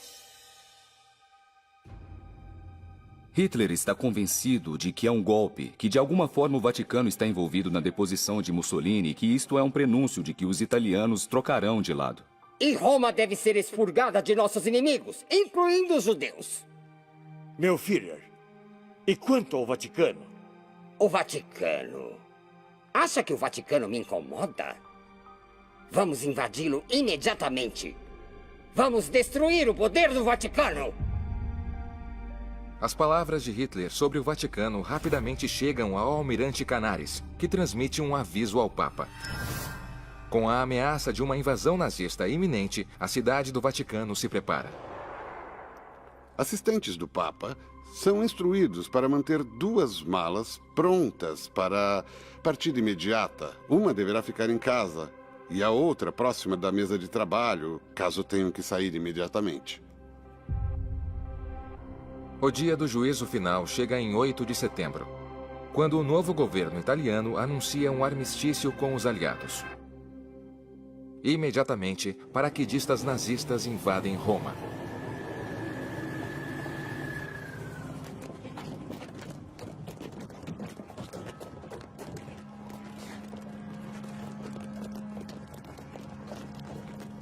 Hitler está convencido de que é um golpe, que de alguma forma o Vaticano está envolvido na deposição de Mussolini e que isto é um prenúncio de que os italianos trocarão de lado. E Roma deve ser expurgada de nossos inimigos, incluindo os judeus. Meu Führer, e quanto ao Vaticano? O Vaticano? Acha que o Vaticano me incomoda? Vamos invadi-lo imediatamente. Vamos destruir o poder do Vaticano. As palavras de Hitler sobre o Vaticano rapidamente chegam ao almirante Canaris, que transmite um aviso ao Papa. Com a ameaça de uma invasão nazista iminente, a cidade do Vaticano se prepara. Assistentes do Papa são instruídos para manter 2 malas prontas para partida imediata. Uma deverá ficar em casa e a outra próxima da mesa de trabalho, caso tenham que sair imediatamente. O dia do juízo final chega em 8 de setembro, quando o novo governo italiano anuncia um armistício com os aliados. Imediatamente, paraquedistas nazistas invadem Roma.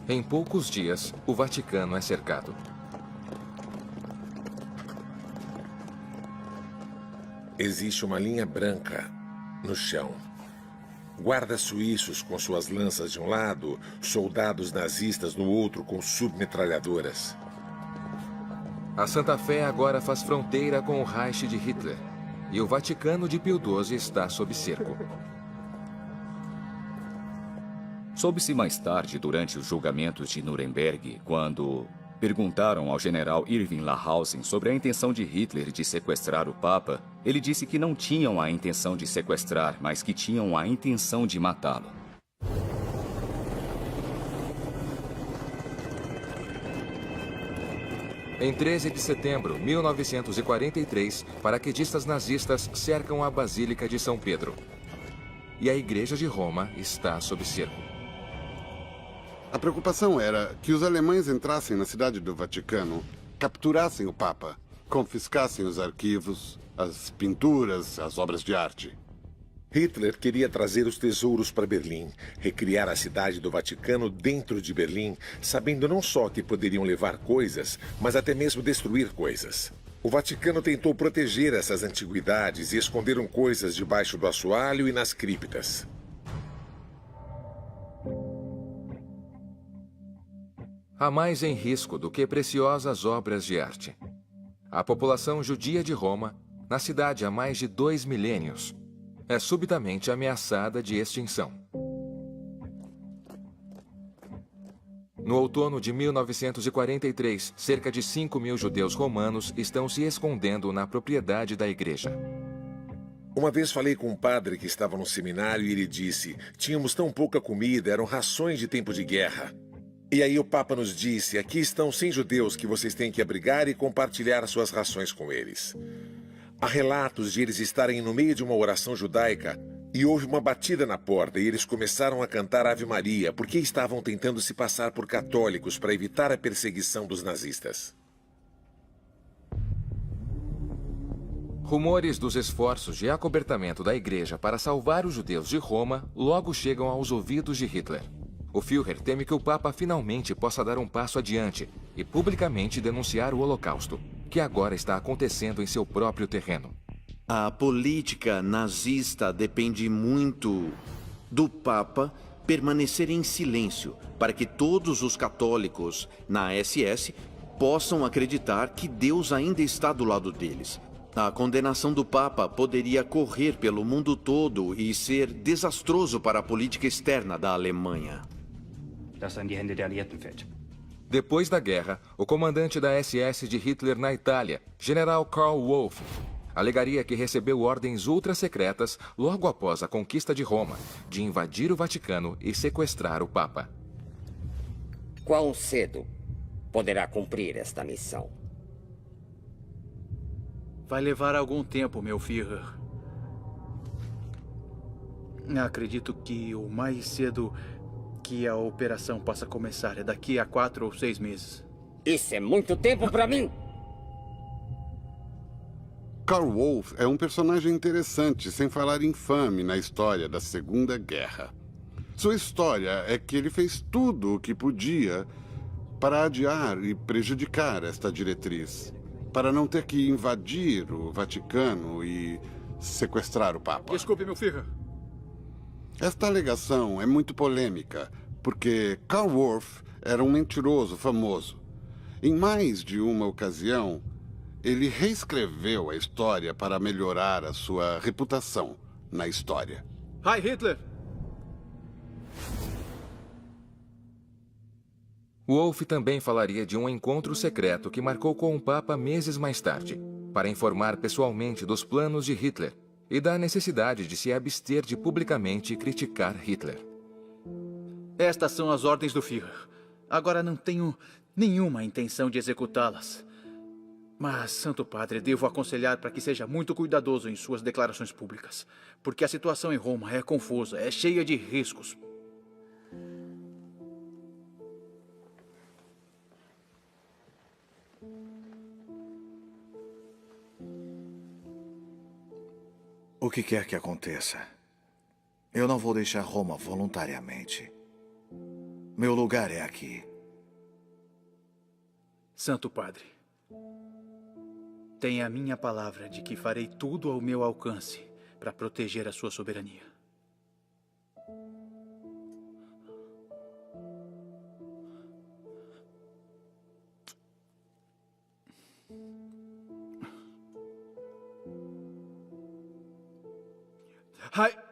Em poucos dias, o Vaticano é cercado. Existe uma linha branca no chão. Guardas suíços com suas lanças de um lado, soldados nazistas no outro com submetralhadoras. A Santa Fé agora faz fronteira com o Reich de Hitler, e o Vaticano de Pio XII está sob cerco. Soube-se mais tarde, durante os julgamentos de Nuremberg, quando perguntaram ao general Irving Lahausen sobre a intenção de Hitler de sequestrar o Papa, ele disse que não tinham a intenção de sequestrar, mas que tinham a intenção de matá-lo. Em 13 de setembro de 1943, paraquedistas nazistas cercam a Basílica de São Pedro. E a Igreja de Roma está sob cerco. A preocupação era que os alemães entrassem na cidade do Vaticano, capturassem o Papa, confiscassem os arquivos, as pinturas, as obras de arte. Hitler queria trazer os tesouros para Berlim, recriar a cidade do Vaticano dentro de Berlim, sabendo não só que poderiam levar coisas, mas até mesmo destruir coisas. O Vaticano tentou proteger essas antiguidades e esconderam coisas debaixo do assoalho e nas criptas. Há mais em risco do que preciosas obras de arte. A população judia de Roma, na cidade há mais de 2 milênios, é subitamente ameaçada de extinção. No outono de 1943, cerca de 5.000 judeus romanos estão se escondendo na propriedade da igreja. Uma vez falei com um padre que estava no seminário e ele disse: tínhamos tão pouca comida, eram rações de tempo de guerra. E aí o Papa nos disse: aqui estão 100 judeus que vocês têm que abrigar e compartilhar suas rações com eles. Há relatos de eles estarem no meio de uma oração judaica e houve uma batida na porta e eles começaram a cantar Ave Maria porque estavam tentando se passar por católicos para evitar a perseguição dos nazistas. Rumores dos esforços de acobertamento da igreja para salvar os judeus de Roma logo chegam aos ouvidos de Hitler. O Führer teme que o Papa finalmente possa dar um passo adiante e publicamente denunciar o Holocausto, que agora está acontecendo em seu próprio terreno. A política nazista depende muito do Papa permanecer em silêncio para que todos os católicos na SS possam acreditar que Deus ainda está do lado deles. A condenação do Papa poderia correr pelo mundo todo e ser desastroso para a política externa da Alemanha. Depois da guerra, o comandante da SS de Hitler na Itália, General Karl Wolff, alegaria que recebeu ordens ultra-secretas logo após a conquista de Roma, de invadir o Vaticano e sequestrar o Papa. Quão cedo poderá cumprir esta missão? Vai levar algum tempo, meu Führer. Acredito que o mais cedo que a operação possa começar é daqui a 4 ou 6 meses. Isso é muito tempo para mim! Karl Wolff é um personagem interessante, sem falar infame, na história da Segunda Guerra. Sua história é que ele fez tudo o que podia para adiar e prejudicar esta diretriz, para não ter que invadir o Vaticano e sequestrar o Papa. Desculpe, meu Führer. Esta alegação é muito polêmica, porque Karl Wolff era um mentiroso famoso. Em mais de uma ocasião, ele reescreveu a história para melhorar a sua reputação na história. Hi, Hitler! Wolff também falaria de um encontro secreto que marcou com o Papa meses mais tarde, para informar pessoalmente dos planos de Hitler e da necessidade de se abster de publicamente criticar Hitler. Estas são as ordens do Führer. Agora não tenho nenhuma intenção de executá-las. Mas, Santo Padre, devo aconselhar para que seja muito cuidadoso em suas declarações públicas, porque a situação em Roma é confusa, é cheia de riscos. O que quer que aconteça, eu não vou deixar Roma voluntariamente. Meu lugar é aqui. Santo Padre, tenha a minha palavra de que farei tudo ao meu alcance para proteger a sua soberania. Ai!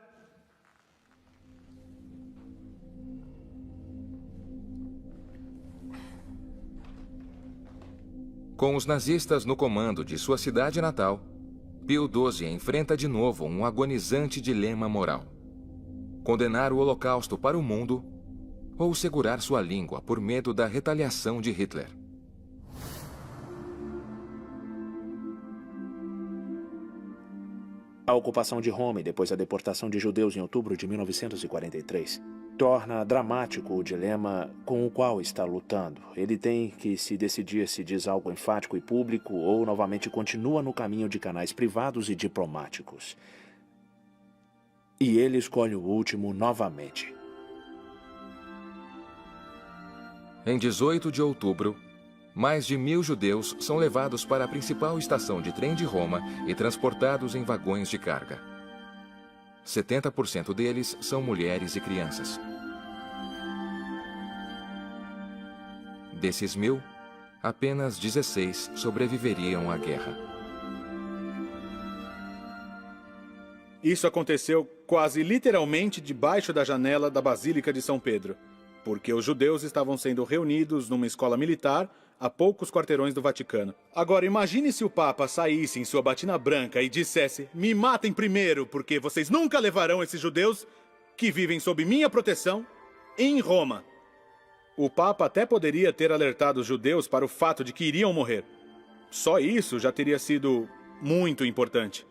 Com os nazistas no comando de sua cidade natal, Pio XII enfrenta de novo um agonizante dilema moral: condenar o Holocausto para o mundo ou segurar sua língua por medo da retaliação de Hitler. A ocupação de Roma e depois a deportação de judeus em outubro de 1943 torna dramático o dilema com o qual está lutando. Ele tem que se decidir se diz algo enfático e público ou novamente continua no caminho de canais privados e diplomáticos. E ele escolhe o último novamente. Em 18 de outubro, mais de 1.000 judeus são levados para a principal estação de trem de Roma e transportados em vagões de carga. 70% deles são mulheres e crianças. Desses 1.000, apenas 16 sobreviveriam à guerra. Isso aconteceu quase literalmente debaixo da janela da Basílica de São Pedro, porque os judeus estavam sendo reunidos numa escola militar a poucos quarteirões do Vaticano. Agora, imagine se o Papa saísse em sua batina branca e dissesse: me matem primeiro, porque vocês nunca levarão esses judeus que vivem sob minha proteção em Roma. O Papa até poderia ter alertado os judeus para o fato de que iriam morrer. Só isso já teria sido muito importante.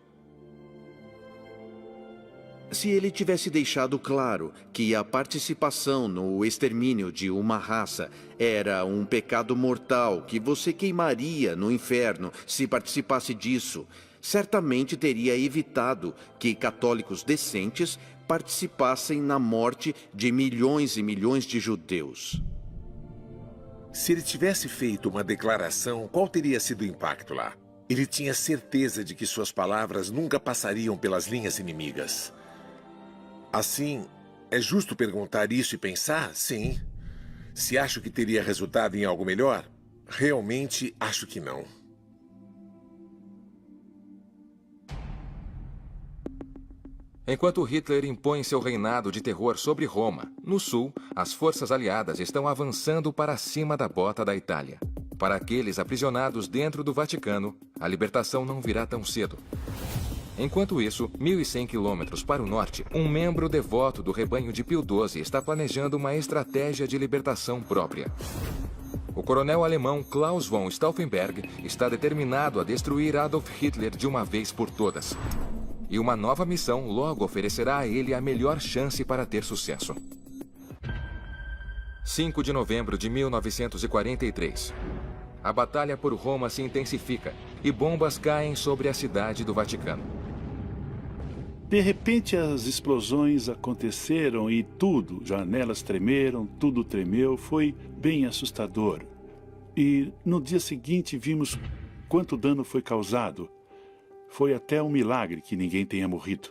Se ele tivesse deixado claro que a participação no extermínio de uma raça era um pecado mortal que você queimaria no inferno se participasse disso, certamente teria evitado que católicos decentes participassem na morte de milhões e milhões de judeus. Se ele tivesse feito uma declaração, qual teria sido o impacto lá? Ele tinha certeza de que suas palavras nunca passariam pelas linhas inimigas. Assim, é justo perguntar isso e pensar? Sim. Se acho que teria resultado em algo melhor, realmente acho que não. Enquanto Hitler impõe seu reinado de terror sobre Roma, no sul, as forças aliadas estão avançando para cima da bota da Itália. Para aqueles aprisionados dentro do Vaticano, a libertação não virá tão cedo. Enquanto isso, 1.100 quilômetros para o norte, um membro devoto do rebanho de Pio XII está planejando uma estratégia de libertação própria. O coronel alemão Klaus von Stauffenberg está determinado a destruir Adolf Hitler de uma vez por todas. E uma nova missão logo oferecerá a ele a melhor chance para ter sucesso. 5 de novembro de 1943. A batalha por Roma se intensifica e bombas caem sobre a cidade do Vaticano. De repente as explosões aconteceram e tudo, janelas tremeram, tudo tremeu, foi bem assustador. E no dia seguinte vimos quanto dano foi causado. Foi até um milagre que ninguém tenha morrido.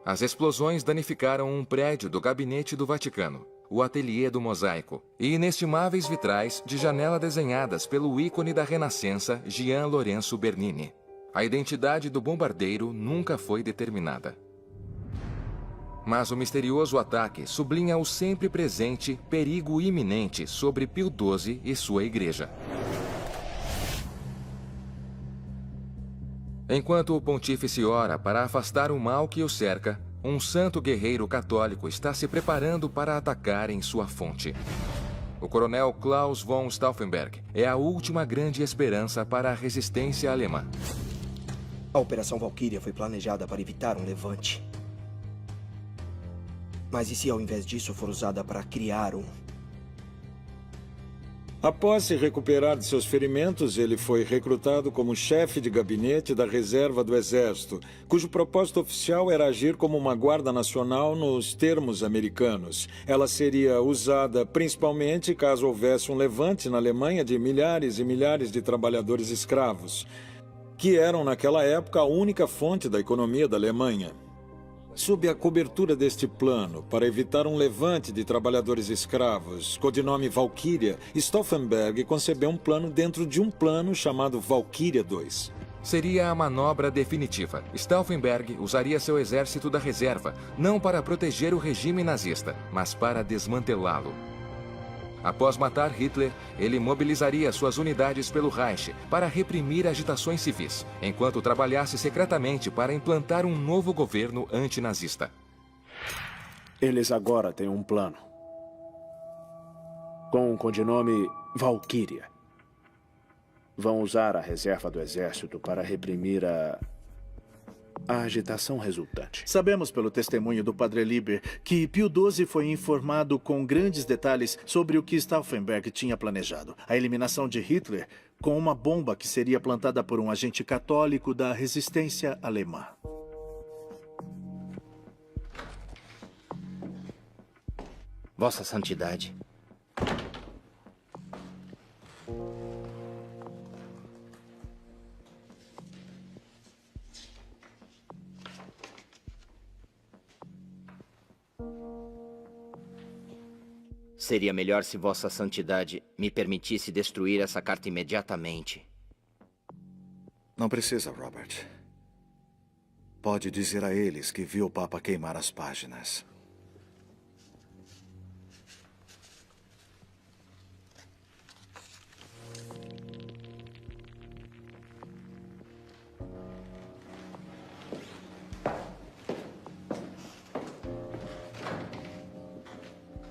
As explosões danificaram um prédio do gabinete do Vaticano, o Ateliê do Mosaico, e inestimáveis vitrais de janela desenhadas pelo ícone da Renascença, Gian Lorenzo Bernini. A identidade do bombardeiro nunca foi determinada. Mas o misterioso ataque sublinha o sempre presente perigo iminente sobre Pio XII e sua igreja. Enquanto o pontífice ora para afastar o mal que o cerca, um santo guerreiro católico está se preparando para atacar em sua fonte. O coronel Klaus von Stauffenberg é a última grande esperança para a resistência alemã. A Operação Valkyria foi planejada para evitar um levante. Mas e se ao invés disso for usada para criar um? Após se recuperar de seus ferimentos, ele foi recrutado como chefe de gabinete da reserva do Exército, cujo propósito oficial era agir como uma guarda nacional nos termos americanos. Ela seria usada principalmente caso houvesse um levante na Alemanha de milhares e milhares de trabalhadores escravos, que eram naquela época a única fonte da economia da Alemanha. Sob a cobertura deste plano, para evitar um levante de trabalhadores escravos, codinome Valkyria, Stauffenberg concebeu um plano dentro de um plano chamado Valkyria II. Seria a manobra definitiva. Stauffenberg usaria seu exército da reserva, não para proteger o regime nazista, mas para desmantelá-lo. Após matar Hitler, ele mobilizaria suas unidades pelo Reich para reprimir agitações civis, enquanto trabalhasse secretamente para implantar um novo governo antinazista. Eles agora têm um plano, com o codinome Valkyria. Vão usar a reserva do exército para reprimir a agitação resultante. Sabemos pelo testemunho do Padre Liber que Pio XII foi informado com grandes detalhes sobre o que Stauffenberg tinha planejado. A eliminação de Hitler com uma bomba que seria plantada por um agente católico da resistência alemã. Vossa Santidade. Seria melhor se Vossa Santidade me permitisse destruir essa carta imediatamente. Não precisa, Robert. Pode dizer a eles que viu o Papa queimar as páginas.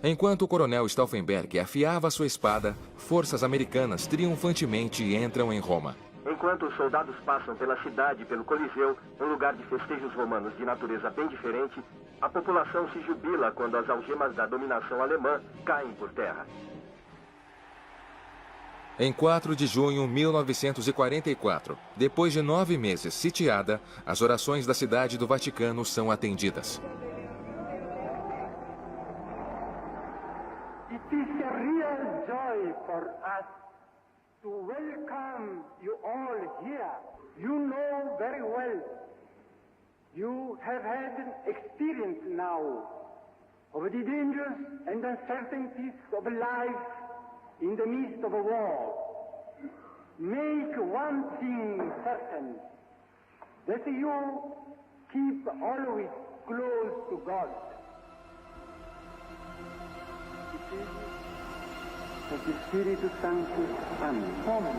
Enquanto o coronel Stauffenberg afiava sua espada, forças americanas triunfantemente entram em Roma. Enquanto os soldados passam pela cidade e pelo Coliseu, um lugar de festejos romanos de natureza bem diferente, a população se jubila quando as algemas da dominação alemã caem por terra. Em 4 de junho de 1944, depois de 9 meses sitiada, as orações da cidade do Vaticano são atendidas. It is a real joy for us to welcome you all here. You know very well, you have had an experience now of the dangers and uncertainties of life in the midst of a war. Make one thing certain, that you keep always close to God. Of the Spiritus Sanctus. Amen.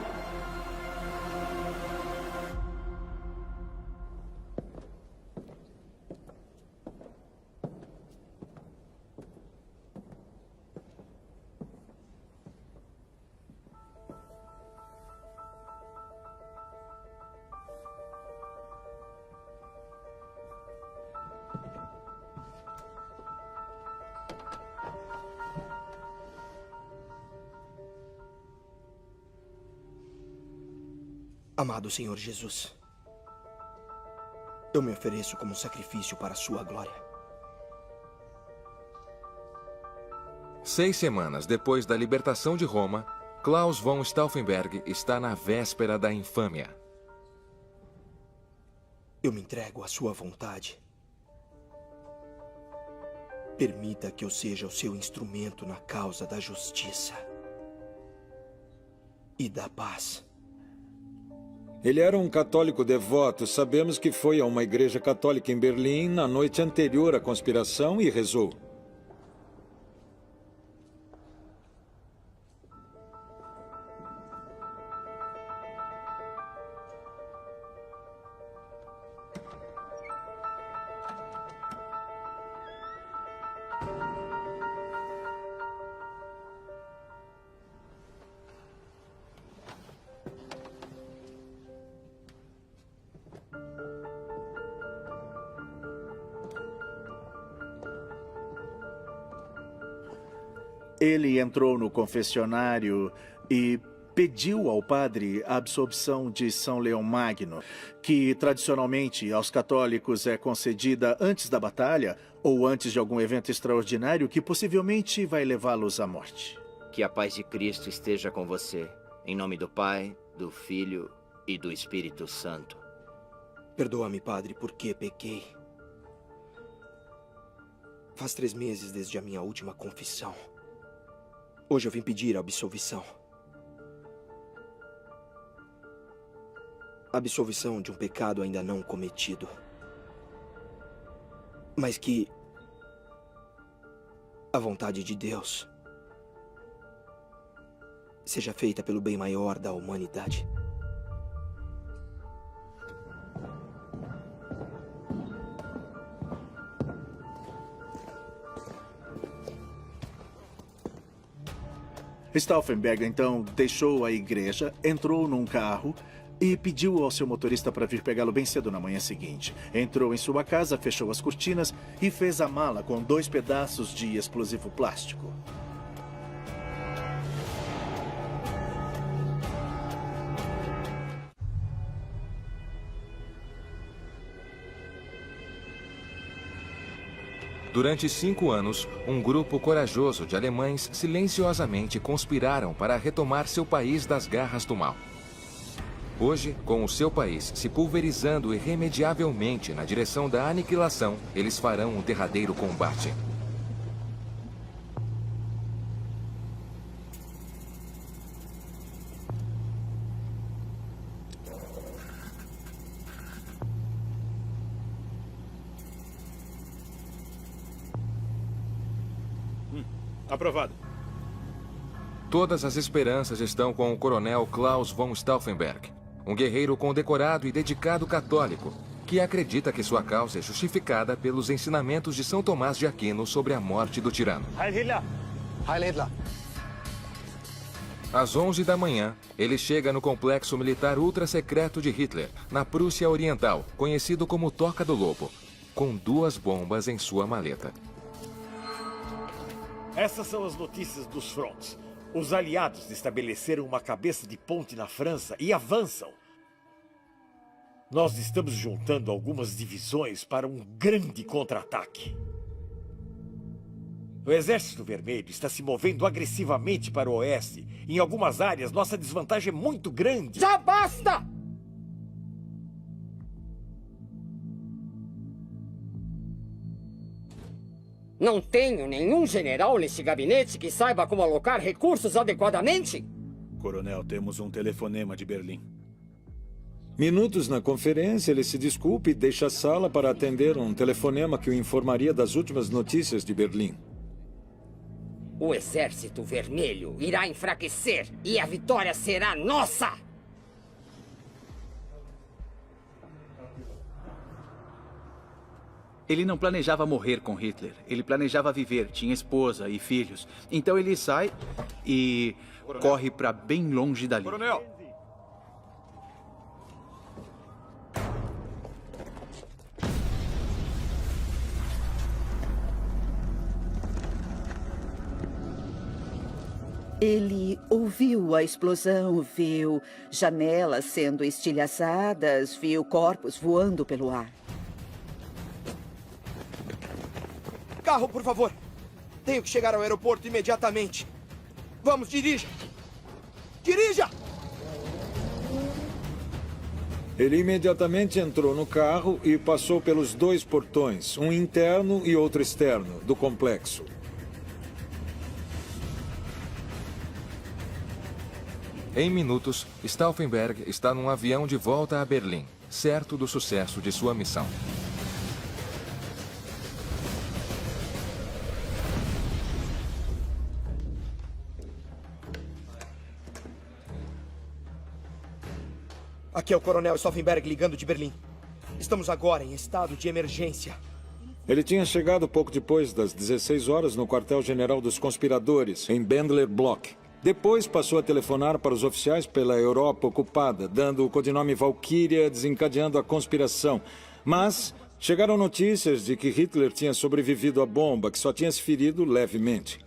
Amado Senhor Jesus, eu me ofereço como sacrifício para a sua glória. 6 semanas depois da libertação de Roma, Klaus von Stauffenberg está na véspera da infâmia. Eu me entrego à sua vontade. Permita que eu seja o seu instrumento na causa da justiça e da paz. Ele era um católico devoto. Sabemos que foi a uma igreja católica em Berlim na noite anterior à conspiração e rezou. Ele entrou no confessionário e pediu ao padre a absolvição de São Leão Magno, que tradicionalmente aos católicos é concedida antes da batalha ou antes de algum evento extraordinário que possivelmente vai levá-los à morte. Que a paz de Cristo esteja com você. Em nome do Pai, do Filho e do Espírito Santo. Perdoa-me, padre, porque pequei. Faz 3 meses desde a minha última confissão. Hoje eu vim pedir a absolvição. Absolvição de um pecado ainda não cometido. Mas que a vontade de Deus seja feita pelo bem maior da humanidade. Stauffenberg, então, deixou a igreja, entrou num carro e pediu ao seu motorista para vir pegá-lo bem cedo na manhã seguinte. Entrou em sua casa, fechou as cortinas e fez a mala com 2 pedaços de explosivo plástico. Durante 5 anos, um grupo corajoso de alemães silenciosamente conspiraram para retomar seu país das garras do mal. Hoje, com o seu país se pulverizando irremediavelmente na direção da aniquilação, eles farão um derradeiro combate. Aprovado. Todas as esperanças estão com o coronel Klaus von Stauffenberg, um guerreiro condecorado e dedicado católico, que acredita que sua causa é justificada pelos ensinamentos de São Tomás de Aquino sobre a morte do tirano. Heil Hitler! Heil Hitler! Às 11 da manhã, ele chega no complexo militar ultra-secreto de Hitler, na Prússia Oriental, conhecido como Toca do Lobo, com 2 bombas em sua maleta. Essas são as notícias dos fronts. Os aliados estabeleceram uma cabeça de ponte na França e avançam. Nós estamos juntando algumas divisões para um grande contra-ataque. O Exército Vermelho está se movendo agressivamente para o oeste. Em algumas áreas, nossa desvantagem é muito grande. Já basta! Não tenho nenhum general neste gabinete que saiba como alocar recursos adequadamente? Coronel, temos um telefonema de Berlim. Minutos na conferência, ele se desculpa e deixa a sala para atender um telefonema que o informaria das últimas notícias de Berlim. O Exército Vermelho irá enfraquecer e a vitória será nossa! Ele não planejava morrer com Hitler. Ele planejava viver, tinha esposa e filhos. Então ele sai e corre para bem longe dali. Coronel! Ele ouviu a explosão, viu janelas sendo estilhaçadas, viu corpos voando pelo ar. Carro, por favor. Tenho que chegar ao aeroporto imediatamente. Vamos, dirija! Dirija! Ele imediatamente entrou no carro e passou pelos 2 portões, um interno e outro externo, do complexo. Em minutos, Stauffenberg está num avião de volta a Berlim, certo do sucesso de sua missão. Aqui é o Coronel Stauffenberg ligando de Berlim. Estamos agora em estado de emergência. Ele tinha chegado pouco depois das 16 horas no quartel-general dos conspiradores, em Bendler Block. Depois passou a telefonar para os oficiais pela Europa ocupada, dando o codinome Valkyria, desencadeando a conspiração. Mas chegaram notícias de que Hitler tinha sobrevivido à bomba, que só tinha se ferido levemente.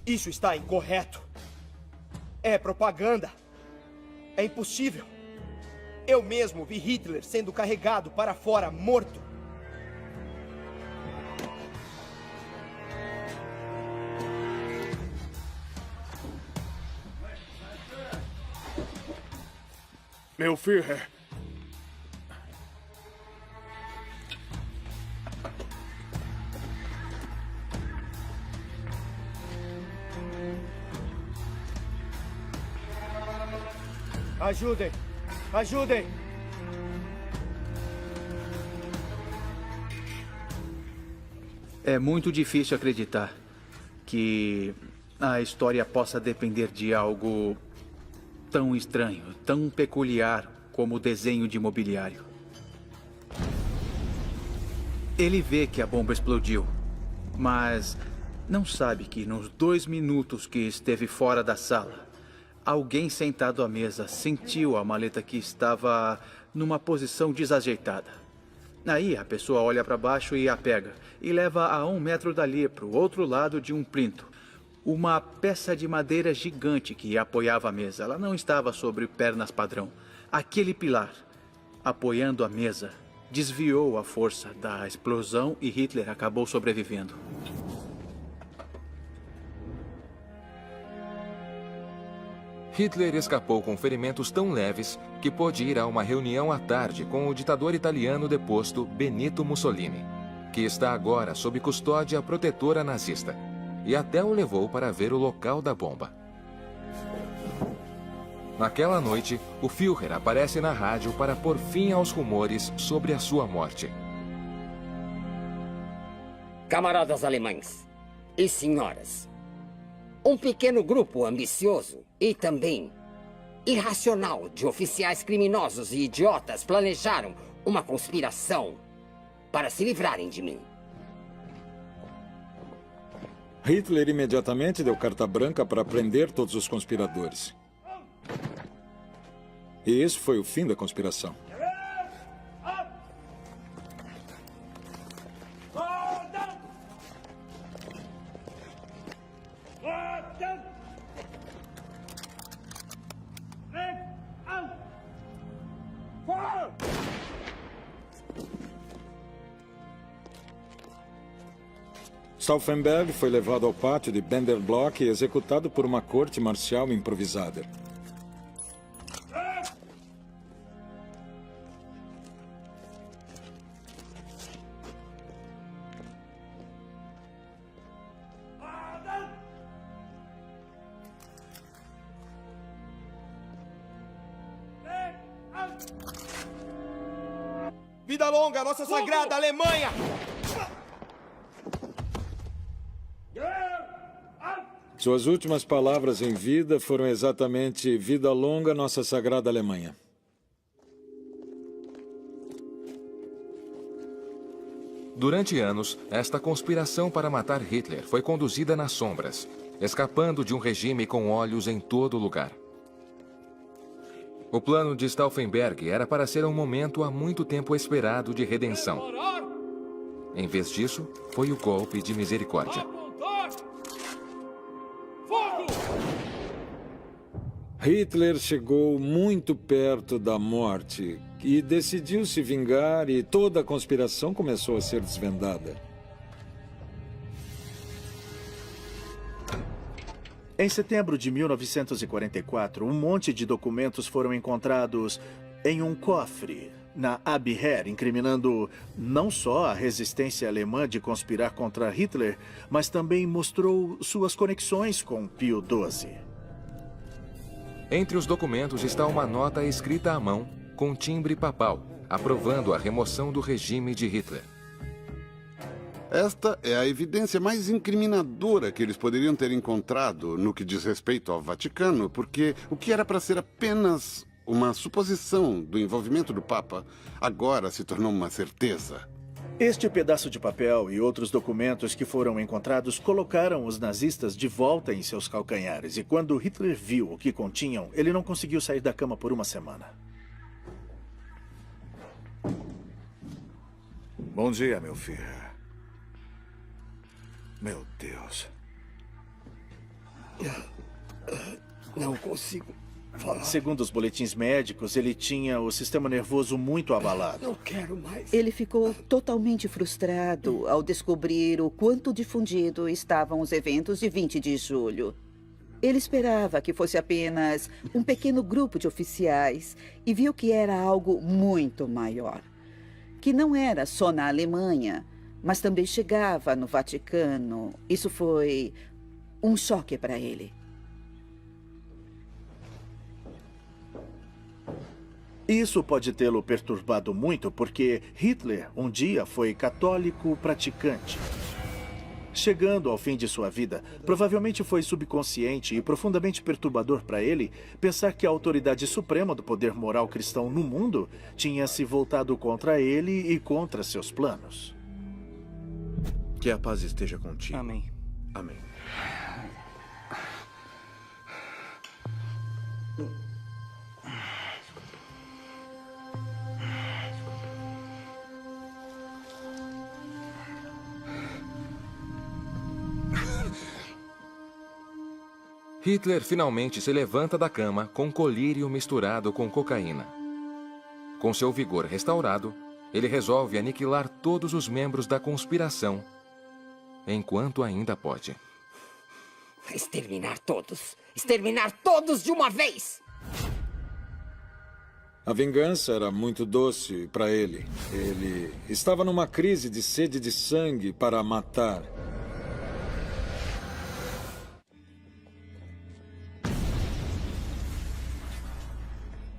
Isso está incorreto. É propaganda. É impossível. Eu mesmo vi Hitler sendo carregado para fora, morto. Meu Führer. Ajudem! Ajudem! É muito difícil acreditar que a história possa depender de algo tão estranho, tão peculiar como o desenho de mobiliário. Ele vê que a bomba explodiu, mas não sabe que nos 2 minutos que esteve fora da sala, alguém sentado à mesa sentiu a maleta que estava numa posição desajeitada. Aí a pessoa olha para baixo e a pega e leva a 1 metro dali para o outro lado de um plinto. Uma peça de madeira gigante que apoiava a mesa. Ela não estava sobre pernas padrão. Aquele pilar, apoiando a mesa, desviou a força da explosão e Hitler acabou sobrevivendo. Hitler escapou com ferimentos tão leves que pôde ir a uma reunião à tarde com o ditador italiano deposto Benito Mussolini, que está agora sob custódia protetora nazista, e até o levou para ver o local da bomba. Naquela noite, o Führer aparece na rádio para pôr fim aos rumores sobre a sua morte. Camaradas alemães e senhoras, um pequeno grupo ambicioso e também irracional de oficiais criminosos e idiotas planejaram uma conspiração para se livrarem de mim. Hitler imediatamente deu carta branca para prender todos os conspiradores. E esse foi o fim da conspiração. Stauffenberg foi levado ao pátio de Bendler Block e executado por uma corte marcial improvisada. Vida longa, nossa sagrada Alemanha! Suas últimas palavras em vida foram exatamente vida longa, nossa sagrada Alemanha. Durante anos, esta conspiração para matar Hitler foi conduzida nas sombras, escapando de um regime com olhos em todo lugar. O plano de Stauffenberg era para ser um momento há muito tempo esperado de redenção. Em vez disso, foi o golpe de misericórdia. Hitler chegou muito perto da morte e decidiu se vingar, e toda a conspiração começou a ser desvendada. Em setembro de 1944, um monte de documentos foram encontrados em um cofre na Abwehr, incriminando não só a resistência alemã de conspirar contra Hitler, mas também mostrou suas conexões com Pio XII. Entre os documentos está uma nota escrita à mão, com timbre papal, aprovando a remoção do regime de Hitler. Esta é a evidência mais incriminadora que eles poderiam ter encontrado no que diz respeito ao Vaticano, porque o que era para ser apenas uma suposição do envolvimento do Papa, agora se tornou uma certeza. Este pedaço de papel e outros documentos que foram encontrados colocaram os nazistas de volta em seus calcanhares. E quando Hitler viu o que continham, ele não conseguiu sair da cama por uma semana. Bom dia, meu filho. Meu Deus. Não consigo falar. Segundo os boletins médicos, ele tinha o sistema nervoso muito abalado. Não quero mais. Ele ficou totalmente frustrado ao descobrir o quanto difundido estavam os eventos de 20 de julho. Ele esperava que fosse apenas um pequeno grupo de oficiais e viu que era algo muito maior. Que não era só na Alemanha, mas também chegava no Vaticano. Isso foi um choque para ele. Isso pode tê-lo perturbado muito, porque Hitler um dia foi católico praticante. Chegando ao fim de sua vida, provavelmente foi subconsciente e profundamente perturbador para ele pensar que a autoridade suprema do poder moral cristão no mundo tinha se voltado contra ele e contra seus planos. Que a paz esteja contigo. Amém. Amém. Hitler finalmente se levanta da cama com colírio misturado com cocaína. Com seu vigor restaurado, ele resolve aniquilar todos os membros da conspiração, enquanto ainda pode. Exterminar todos! Exterminar todos de uma vez! A vingança era muito doce para ele. Ele estava numa crise de sede de sangue para matar.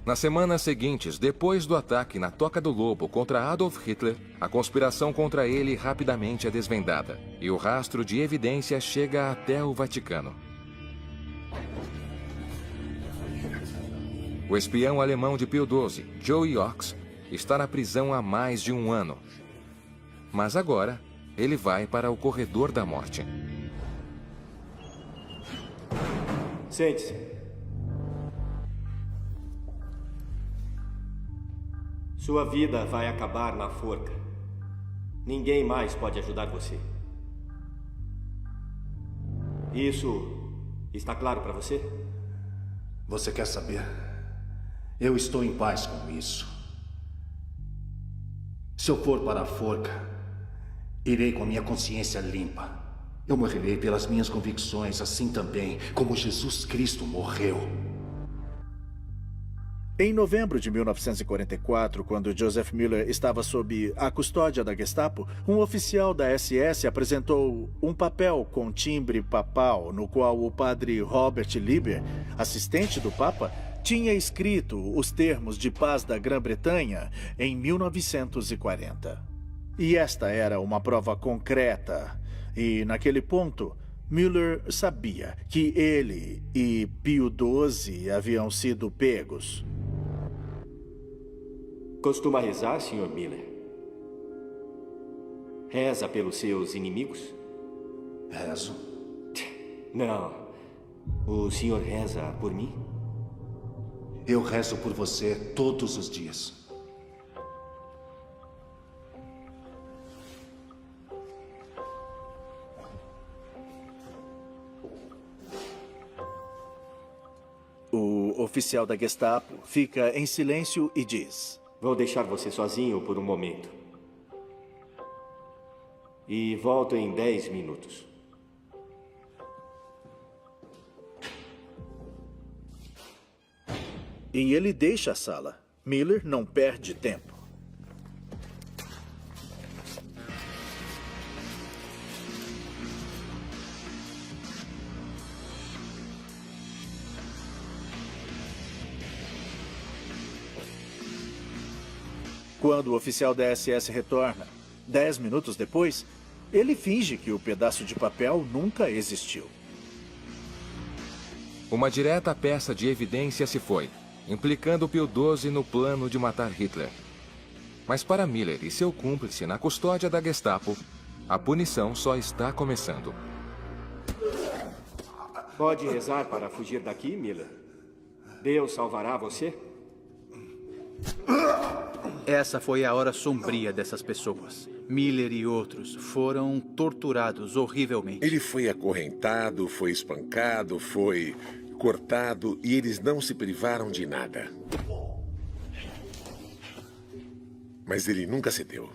Nas semanas seguintes, depois do ataque na Toca do Lobo contra Adolf Hitler, a conspiração contra ele rapidamente é desvendada e o rastro de evidência chega até o Vaticano. O espião alemão de Pio XII, Joe Ox, está na prisão há mais de um ano. Mas agora, ele vai para o corredor da morte. Sente-se. Sua vida vai acabar na forca. Ninguém mais pode ajudar você. Isso está claro para você? Você quer saber? Eu estou em paz com isso. Se eu for para a forca, irei com a minha consciência limpa. Eu morrerei pelas minhas convicções, assim também como Jesus Cristo morreu. Em novembro de 1944, quando Joseph Müller estava sob a custódia da Gestapo, um oficial da SS apresentou um papel com timbre papal, no qual o padre Robert Lieber, assistente do Papa, tinha escrito os termos de paz da Grã-Bretanha em 1940. E esta era uma prova concreta. E, naquele ponto, Müller sabia que ele e Pio XII haviam sido pegos. Costuma rezar, Sr. Miller? Reza pelos seus inimigos? Rezo? Não. O senhor reza por mim? Eu rezo por você todos os dias. O oficial da Gestapo fica em silêncio e diz: Vou deixar você sozinho por um momento. E volto em 10 minutos. E ele deixa a sala. Miller não perde tempo. Quando o oficial da SS retorna, 10 minutos depois, ele finge que o pedaço de papel nunca existiu. Uma direta peça de evidência se foi, implicando Pio XII no plano de matar Hitler. Mas para Miller e seu cúmplice na custódia da Gestapo, a punição só está começando. Pode rezar para fugir daqui, Miller? Deus salvará você? Essa foi a hora sombria dessas pessoas. Miller e outros foram torturados horrivelmente. Ele foi acorrentado, foi espancado, foi cortado e eles não se privaram de nada. Mas ele nunca cedeu.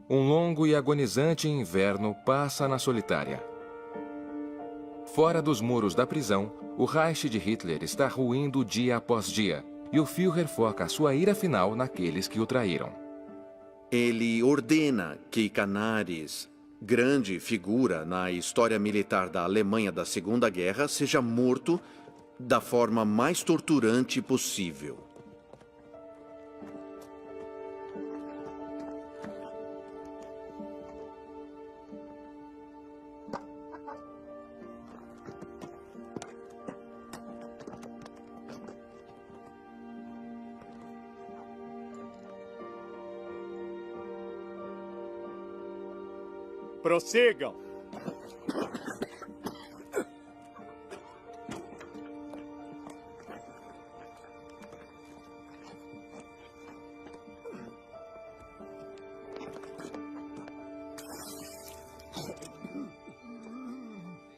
Um longo e agonizante inverno passa na solitária. Fora dos muros da prisão, o Reich de Hitler está ruindo dia após dia, e o Führer foca sua ira final naqueles que o traíram. Ele ordena que Canaris, grande figura na história militar da Alemanha da Segunda Guerra, seja morto da forma mais torturante possível. Prossigam!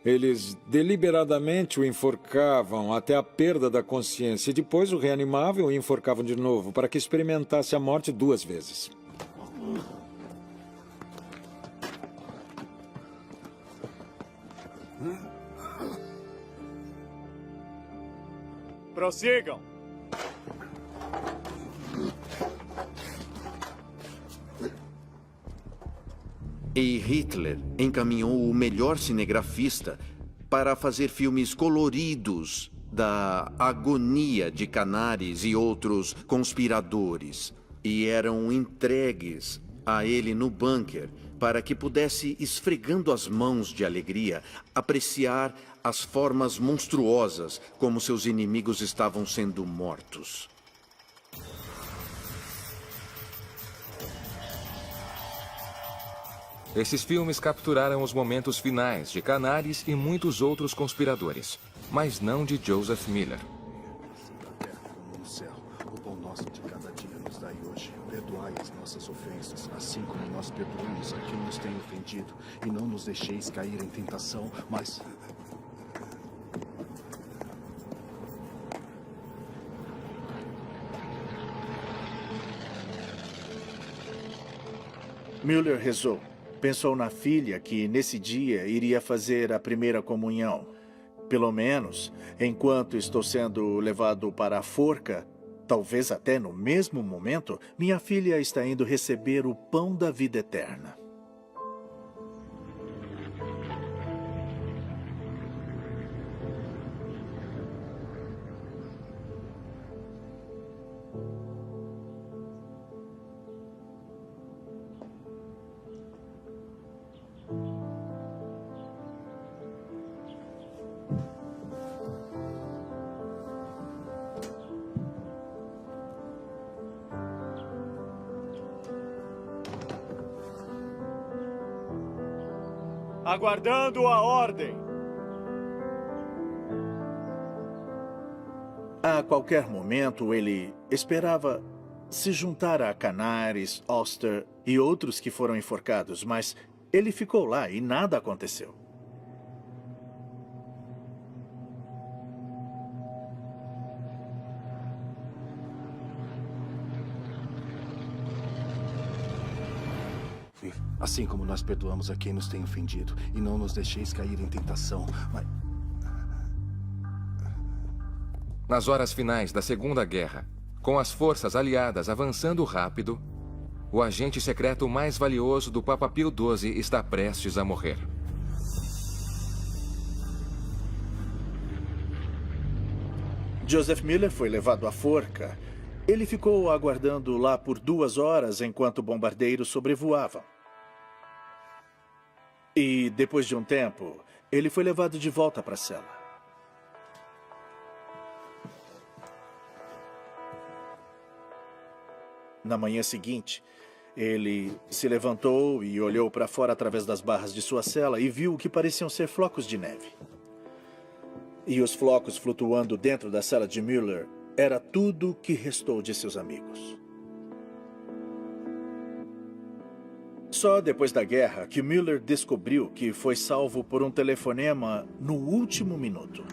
Eles deliberadamente o enforcavam até a perda da consciência e depois o reanimavam e o enforcavam de novo para que experimentasse a morte 2 vezes. Prossigam! E Hitler encaminhou o melhor cinegrafista para fazer filmes coloridos da agonia de Canaris e outros conspiradores. E eram entregues a ele no bunker para que pudesse, esfregando as mãos de alegria, apreciar as formas monstruosas como seus inimigos estavam sendo mortos. Esses filmes capturaram os momentos finais de Canaris e muitos outros conspiradores, mas não de Joseph Miller. No céu, o pão nosso de cada dia nos dai hoje. Perdoai as nossas ofensas, assim como nós perdoamos a quem nos tem ofendido. E não nos deixeis cair em tentação, mas... Müller rezou. Pensou na filha que, nesse dia, iria fazer a primeira comunhão. Pelo menos, enquanto estou sendo levado para a forca, talvez até no mesmo momento, minha filha está indo receber o pão da vida eterna. Aguardando a ordem. A qualquer momento, ele esperava se juntar a Canaris, Oster e outros que foram enforcados, mas ele ficou lá e nada aconteceu. Assim como nós perdoamos a quem nos tem ofendido, e não nos deixeis cair em tentação, mas... Nas horas finais da Segunda Guerra, com as forças aliadas avançando rápido, o agente secreto mais valioso do Papa Pio XII está prestes a morrer. Joseph Miller foi levado à forca. Ele ficou aguardando lá por 2 horas enquanto bombardeiros sobrevoavam. E, depois de um tempo, ele foi levado de volta para a cela. Na manhã seguinte, ele se levantou e olhou para fora através das barras de sua cela e viu o que pareciam ser flocos de neve. E os flocos flutuando dentro da cela de Müller era tudo que restou de seus amigos. Só depois da guerra que Müller descobriu que foi salvo por um telefonema no último minuto.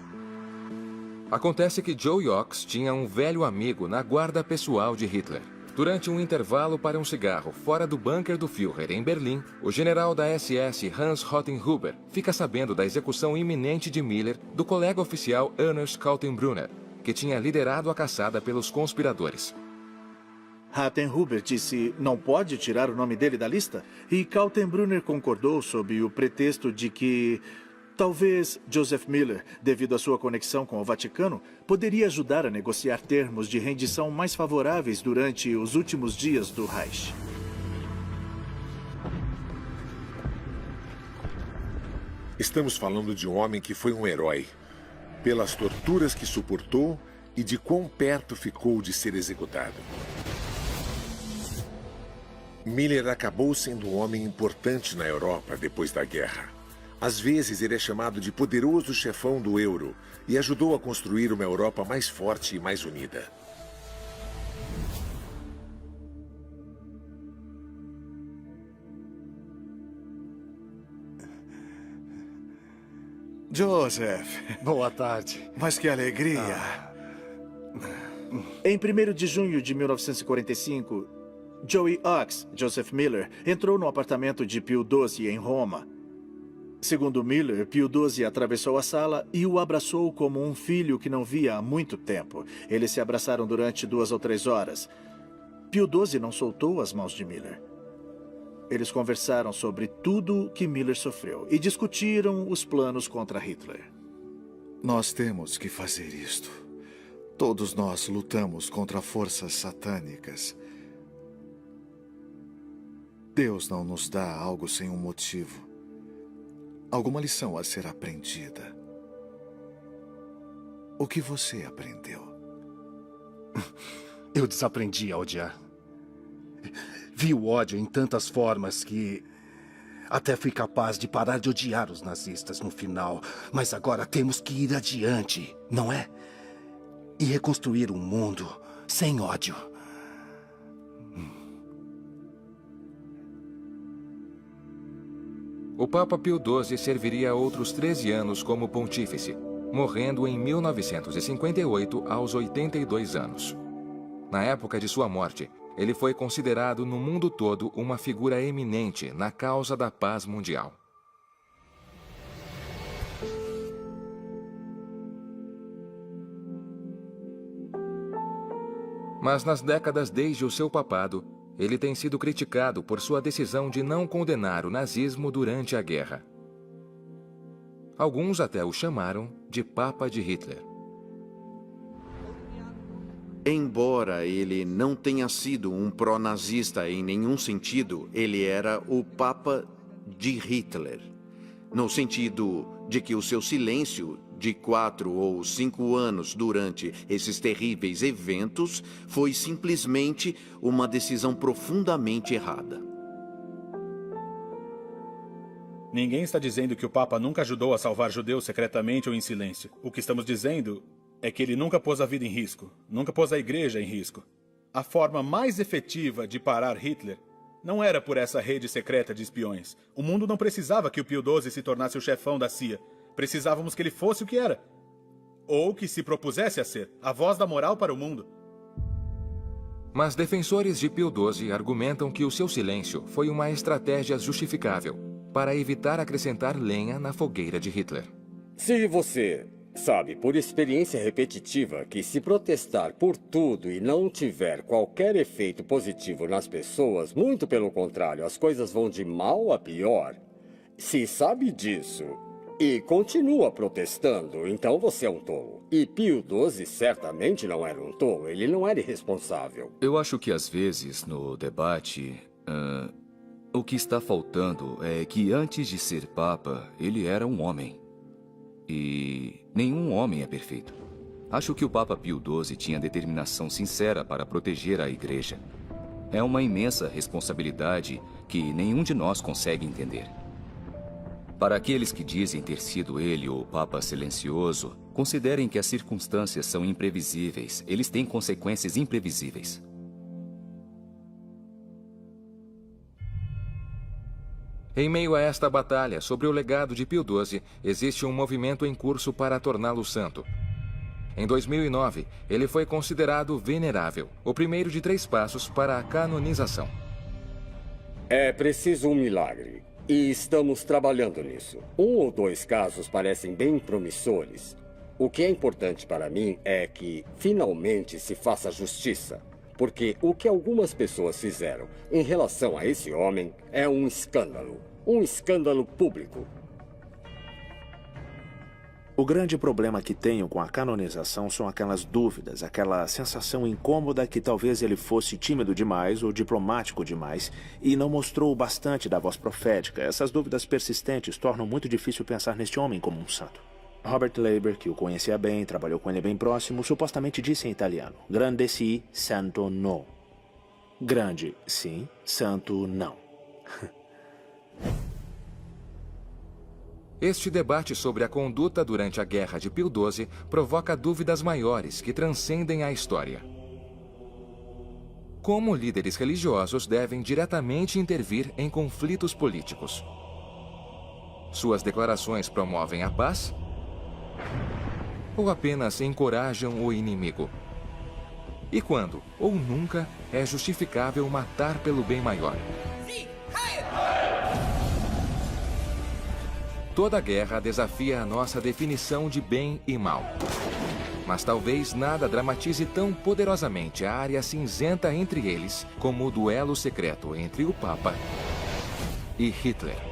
Acontece que Joe Yox tinha um velho amigo na guarda pessoal de Hitler. Durante um intervalo para um cigarro fora do bunker do Führer em Berlim, o general da SS Hans Rottenhuber fica sabendo da execução iminente de Miller do colega oficial Ernst Kaltenbrunner, que tinha liderado a caçada pelos conspiradores. Rottenhuber disse não pode tirar o nome dele da lista, e Kaltenbrunner concordou sob o pretexto de que talvez Joseph Miller, devido à sua conexão com o Vaticano, poderia ajudar a negociar termos de rendição mais favoráveis durante os últimos dias do Reich. Estamos falando de um homem que foi um herói, pelas torturas que suportou e de quão perto ficou de ser executado. Miller acabou sendo um homem importante na Europa depois da guerra. Às vezes ele é chamado de poderoso chefão do euro e ajudou a construir uma Europa mais forte e mais unida. Joseph. Boa tarde. Mas que alegria. Em 1º de junho de 1945, Joey Ox, Joseph Miller, entrou no apartamento de Pio XII em Roma. Segundo Miller, Pio XII atravessou a sala e o abraçou como um filho que não via há muito tempo. Eles se abraçaram durante 2 ou 3 horas. Pio XII não soltou as mãos de Miller. Eles conversaram sobre tudo que Miller sofreu e discutiram os planos contra Hitler. Nós temos que fazer isto. Todos nós lutamos contra forças satânicas. Deus não nos dá algo sem um motivo. Alguma lição a ser aprendida. O que você aprendeu? Eu desaprendi a odiar. Vi o ódio em tantas formas que até fui capaz de parar de odiar os nazistas no final. Mas agora temos que ir adiante, não é? E reconstruir um mundo sem ódio. O Papa Pio XII serviria outros 13 anos como pontífice, morrendo em 1958 aos 82 anos. Na época de sua morte, ele foi considerado no mundo todo uma figura eminente na causa da paz mundial. Mas nas décadas desde o seu papado, ele tem sido criticado por sua decisão de não condenar o nazismo durante a guerra. Alguns até o chamaram de Papa de Hitler. Embora ele não tenha sido um pró-nazista em nenhum sentido, ele era o Papa de Hitler, no sentido de que o seu silêncio de 4 ou 5 anos durante esses terríveis eventos foi simplesmente uma decisão profundamente errada. Ninguém está dizendo que o Papa nunca ajudou a salvar judeus secretamente ou em silêncio. O que estamos dizendo é que ele nunca pôs a vida em risco, nunca pôs a igreja em risco. A forma mais efetiva de parar Hitler não era por essa rede secreta de espiões. O mundo não precisava que o Pio XII se tornasse o chefão da CIA. Precisávamos que ele fosse o que era. Ou que se propusesse a ser, a voz da moral para o mundo. Mas defensores de Pio XII argumentam que o seu silêncio foi uma estratégia justificável para evitar acrescentar lenha na fogueira de Hitler. Se você sabe, por experiência repetitiva, que se protestar por tudo e não tiver qualquer efeito positivo nas pessoas, muito pelo contrário, as coisas vão de mal a pior. Se sabe disso, E continua protestando, então você é um tolo. E Pio XII certamente não era um tolo, ele não era irresponsável. Eu acho que às vezes, no debate, o que está faltando é que antes de ser Papa, ele era um homem. E nenhum homem é perfeito. Acho que o Papa Pio XII tinha determinação sincera para proteger a Igreja. É uma imensa responsabilidade que nenhum de nós consegue entender. Para aqueles que dizem ter sido ele o Papa silencioso, considerem que as circunstâncias são imprevisíveis. Eles têm consequências imprevisíveis. Em meio a esta batalha sobre o legado de Pio XII, existe um movimento em curso para torná-lo santo. Em 2009, ele foi considerado venerável, o primeiro de 3 passos para a canonização. É preciso um milagre. E estamos trabalhando nisso. 1 ou 2 casos parecem bem promissores. O que é importante para mim é que finalmente se faça justiça. Porque o que algumas pessoas fizeram em relação a esse homem é um escândalo. Um escândalo público. O grande problema que tenho com a canonização são aquelas dúvidas, aquela sensação incômoda que talvez ele fosse tímido demais ou diplomático demais e não mostrou bastante da voz profética. Essas dúvidas persistentes tornam muito difícil pensar neste homem como um santo. Robert Leiber, que o conhecia bem, trabalhou com ele bem próximo, supostamente disse em italiano: grande sì, santo no. Grande, sim, santo não. Este debate sobre a conduta durante a Guerra de Pio XII provoca dúvidas maiores que transcendem a história. Como líderes religiosos devem diretamente intervir em conflitos políticos? Suas declarações promovem a paz? Ou apenas encorajam o inimigo? E quando, ou nunca, é justificável matar pelo bem maior? Toda guerra desafia a nossa definição de bem e mal. Mas talvez nada dramatize tão poderosamente a área cinzenta entre eles como o duelo secreto entre o Papa e Hitler.